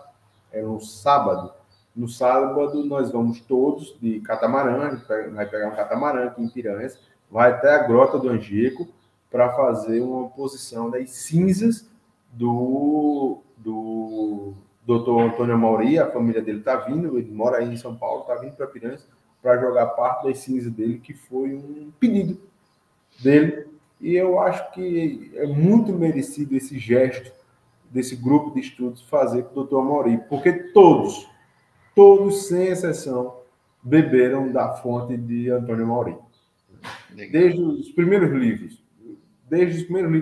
no sábado. No sábado nós vamos todos de catamarã, a gente vai pegar um catamarã aqui em Piranhas, vai até a Grota do Angico para fazer uma posição das cinzas do Dr. Antônio Amauri. A família dele está vindo, ele mora aí em São Paulo, está vindo para Piranhas para jogar parte das cinzas dele, que foi um pedido dele. E eu acho que é muito merecido esse gesto desse grupo de estudos fazer com o Dr. Amaury, porque todos, sem exceção, beberam da fonte de Antônio Amaury. Desde os primeiros livros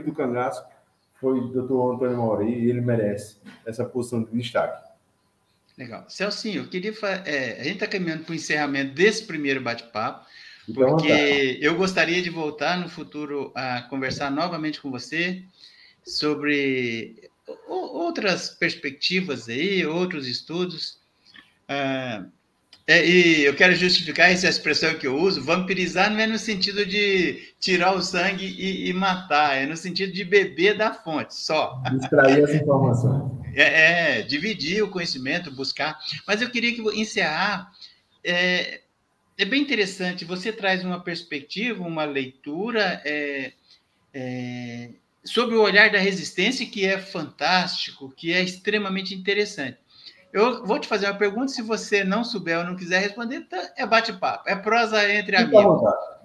do Cangaço, foi o Dr. Antônio Amaury, e ele merece essa posição de destaque. Legal. Celcinho, eu queria a gente está caminhando para o encerramento desse primeiro bate-papo, Então, porque eu gostaria de voltar no futuro a conversar novamente com você sobre outras perspectivas aí, outros estudos. E eu quero justificar essa expressão que eu uso, vampirizar não é no sentido de tirar o sangue e matar, é no sentido de beber da fonte, só. Extrair essa informação. Dividir o conhecimento, buscar. Mas eu queria encerrar. É bem interessante, você traz uma perspectiva, uma leitura sobre o olhar da resistência, que é fantástico, que é extremamente interessante. Eu vou te fazer uma pergunta, se você não souber ou não quiser responder, é bate-papo, é prosa entre amigos.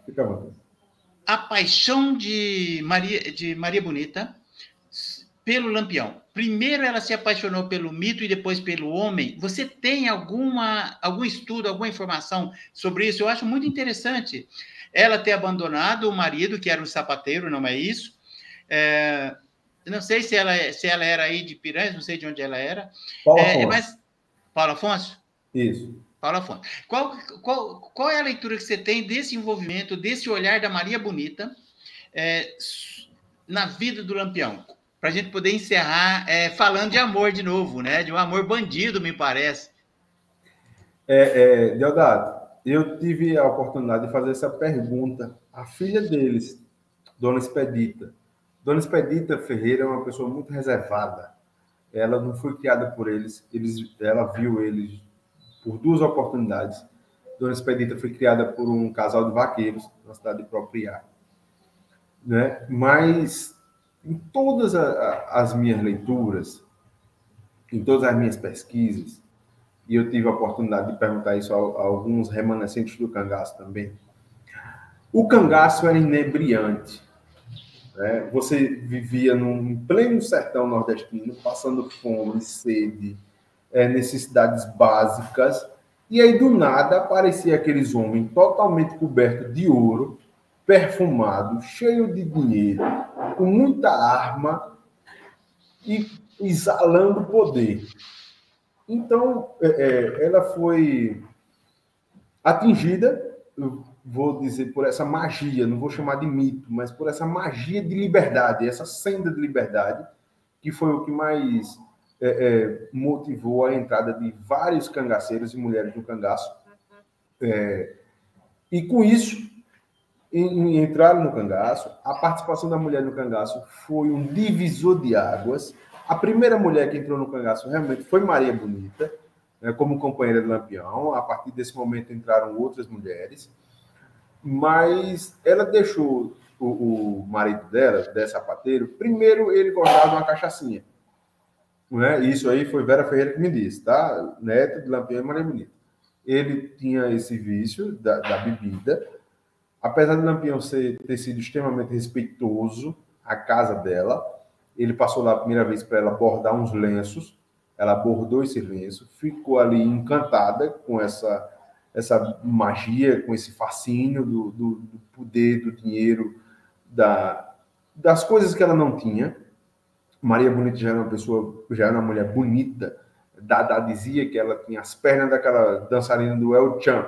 Fica à vontade. A paixão de Maria Bonita pelo Lampião. Primeiro ela se apaixonou pelo mito e depois pelo homem. Você tem algum estudo, alguma informação sobre isso? Eu acho muito interessante ela ter abandonado o marido, que era um sapateiro, não é isso? Não sei se ela era aí de Piranhas, não sei de onde ela era. Paulo Afonso? Isso. Paulo Afonso. Qual é a leitura que você tem desse envolvimento, desse olhar da Maria Bonita na vida do Lampião? Para a gente poder encerrar falando de amor de novo, né? De um amor bandido, me parece. Deodato, eu tive a oportunidade de fazer essa pergunta à filha deles, Dona Expedita. Dona Expedita Ferreira é uma pessoa muito reservada. Ela não foi criada por eles. Ela viu eles por duas oportunidades. Dona Expedita foi criada por um casal de vaqueiros na cidade de Propriá. Né? Mas em todas as minhas leituras, em todas as minhas pesquisas, e eu tive a oportunidade de perguntar isso a alguns remanescentes do cangaço também, o cangaço era inebriante. Né? Você vivia num pleno sertão nordestino, passando fome, sede, necessidades básicas, e aí do nada aparecia aqueles homens totalmente cobertos de ouro, perfumado, cheio de dinheiro, com muita arma e exalando poder. Então, ela foi atingida, eu vou dizer, por essa magia, não vou chamar de mito, mas por essa magia de liberdade, essa senda de liberdade, que foi o que mais motivou a entrada de vários cangaceiros e mulheres no cangaço. E com isso, em entrar no cangaço, a participação da mulher no cangaço foi um divisor de águas. A primeira mulher que entrou no cangaço realmente foi Maria Bonita, como companheira do Lampião. A partir desse momento entraram outras mulheres, mas ela deixou o marido dela, Dé Sapateiro, primeiro ele gostava de uma cachaçinha. Isso aí foi Vera Ferreira que me disse, tá? Neto de Lampião e Maria Bonita. Ele tinha esse vício da bebida. Apesar de Lampião ter sido extremamente respeitoso à casa dela, ele passou lá a primeira vez para ela bordar uns lenços. Ela bordou esse lenço, ficou ali encantada com essa magia, com esse fascínio do poder, do dinheiro, das coisas que ela não tinha. Maria Bonita já era uma mulher bonita. Dada dizia que ela tinha as pernas daquela dançarina do El Chan.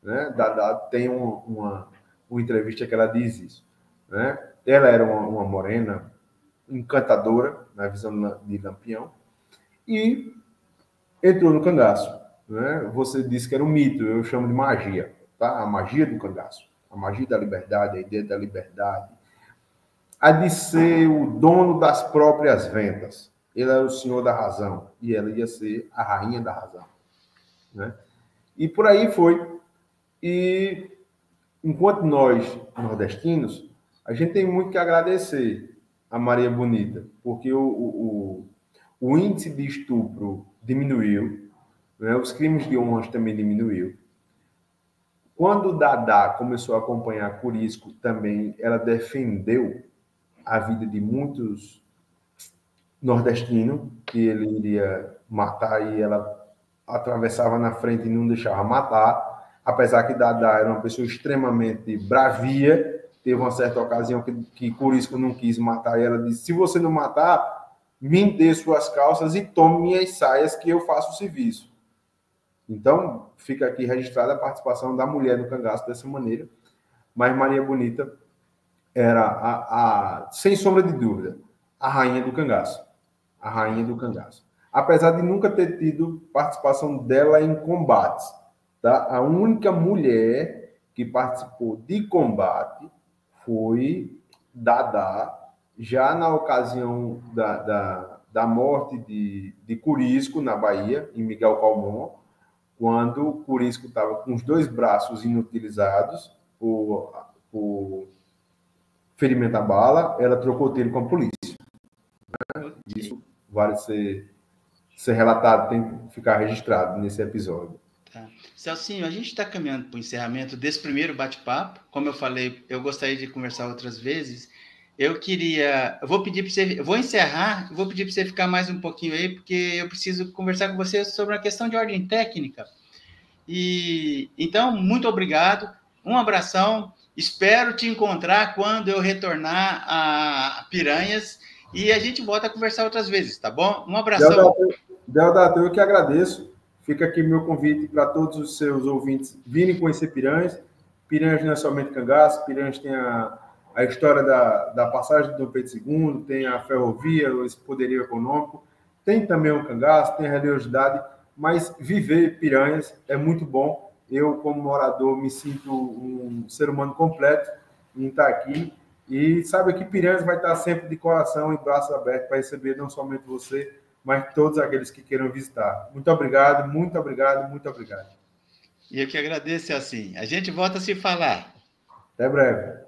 Né? Dada tem uma entrevista que ela diz isso. Né? Ela era uma morena encantadora, na visão de Lampião, e entrou no cangaço. Né? Você disse que era um mito, eu chamo de magia. Tá? A magia do cangaço, a magia da liberdade, a ideia da liberdade, a de ser o dono das próprias ventas. Ele era o senhor da razão, e ela ia ser a rainha da razão. Né? E por aí foi. E enquanto nós, nordestinos, a gente tem muito que agradecer a Maria Bonita, porque o índice de estupro diminuiu, né? Os crimes de honra também diminuiu. Quando Dadá começou a acompanhar Corisco também, ela defendeu a vida de muitos nordestino, que ele iria matar e ela atravessava na frente e não deixava matar, apesar que Dada era uma pessoa extremamente bravia. Teve uma certa ocasião que Corisco não quis matar e ela disse: se você não matar, me dê suas calças e tome minhas saias que eu faço o serviço. Então, fica aqui registrada a participação da mulher no cangaço dessa maneira. Mas Maria Bonita era, sem sombra de dúvida, a rainha do cangaço. A rainha do cangaço. Apesar de nunca ter tido participação dela em combates. Tá? A única mulher que participou de combate foi Dada, já na ocasião da morte de Corisco, na Bahia, em Miguel Calmon, quando Corisco estava com os 2 braços inutilizados por ferimento à bala, ela trocou tiro com a polícia. Isso vale ser relatado, tem que ficar registrado nesse episódio. Tá. Celcinho, a gente está caminhando para o encerramento desse primeiro bate-papo. Como eu falei, eu gostaria de conversar outras vezes. Eu vou pedir para você, vou encerrar, vou pedir para você ficar mais um pouquinho aí, porque eu preciso conversar com você sobre uma questão de ordem técnica. E então, muito obrigado, um abração, espero te encontrar quando eu retornar a Piranhas e a gente volta a conversar outras vezes, tá bom? Um abração. Deodato, eu que agradeço. Fica aqui meu convite para todos os seus ouvintes virem conhecer Piranhas. Piranhas não é somente cangaço, Piranhas tem a história da passagem do Dom Pedro II, tem a ferrovia, esse poderio econômico, tem também o cangaço, tem a religiosidade, mas viver Piranhas é muito bom. Eu, como morador, me sinto um ser humano completo em estar aqui. E sabe que Piranhas vai estar sempre de coração e braços abertos para receber não somente você, mas todos aqueles que queiram visitar. Muito obrigado, muito obrigado, muito obrigado. E eu que agradeço, assim. A gente volta a se falar. Até breve.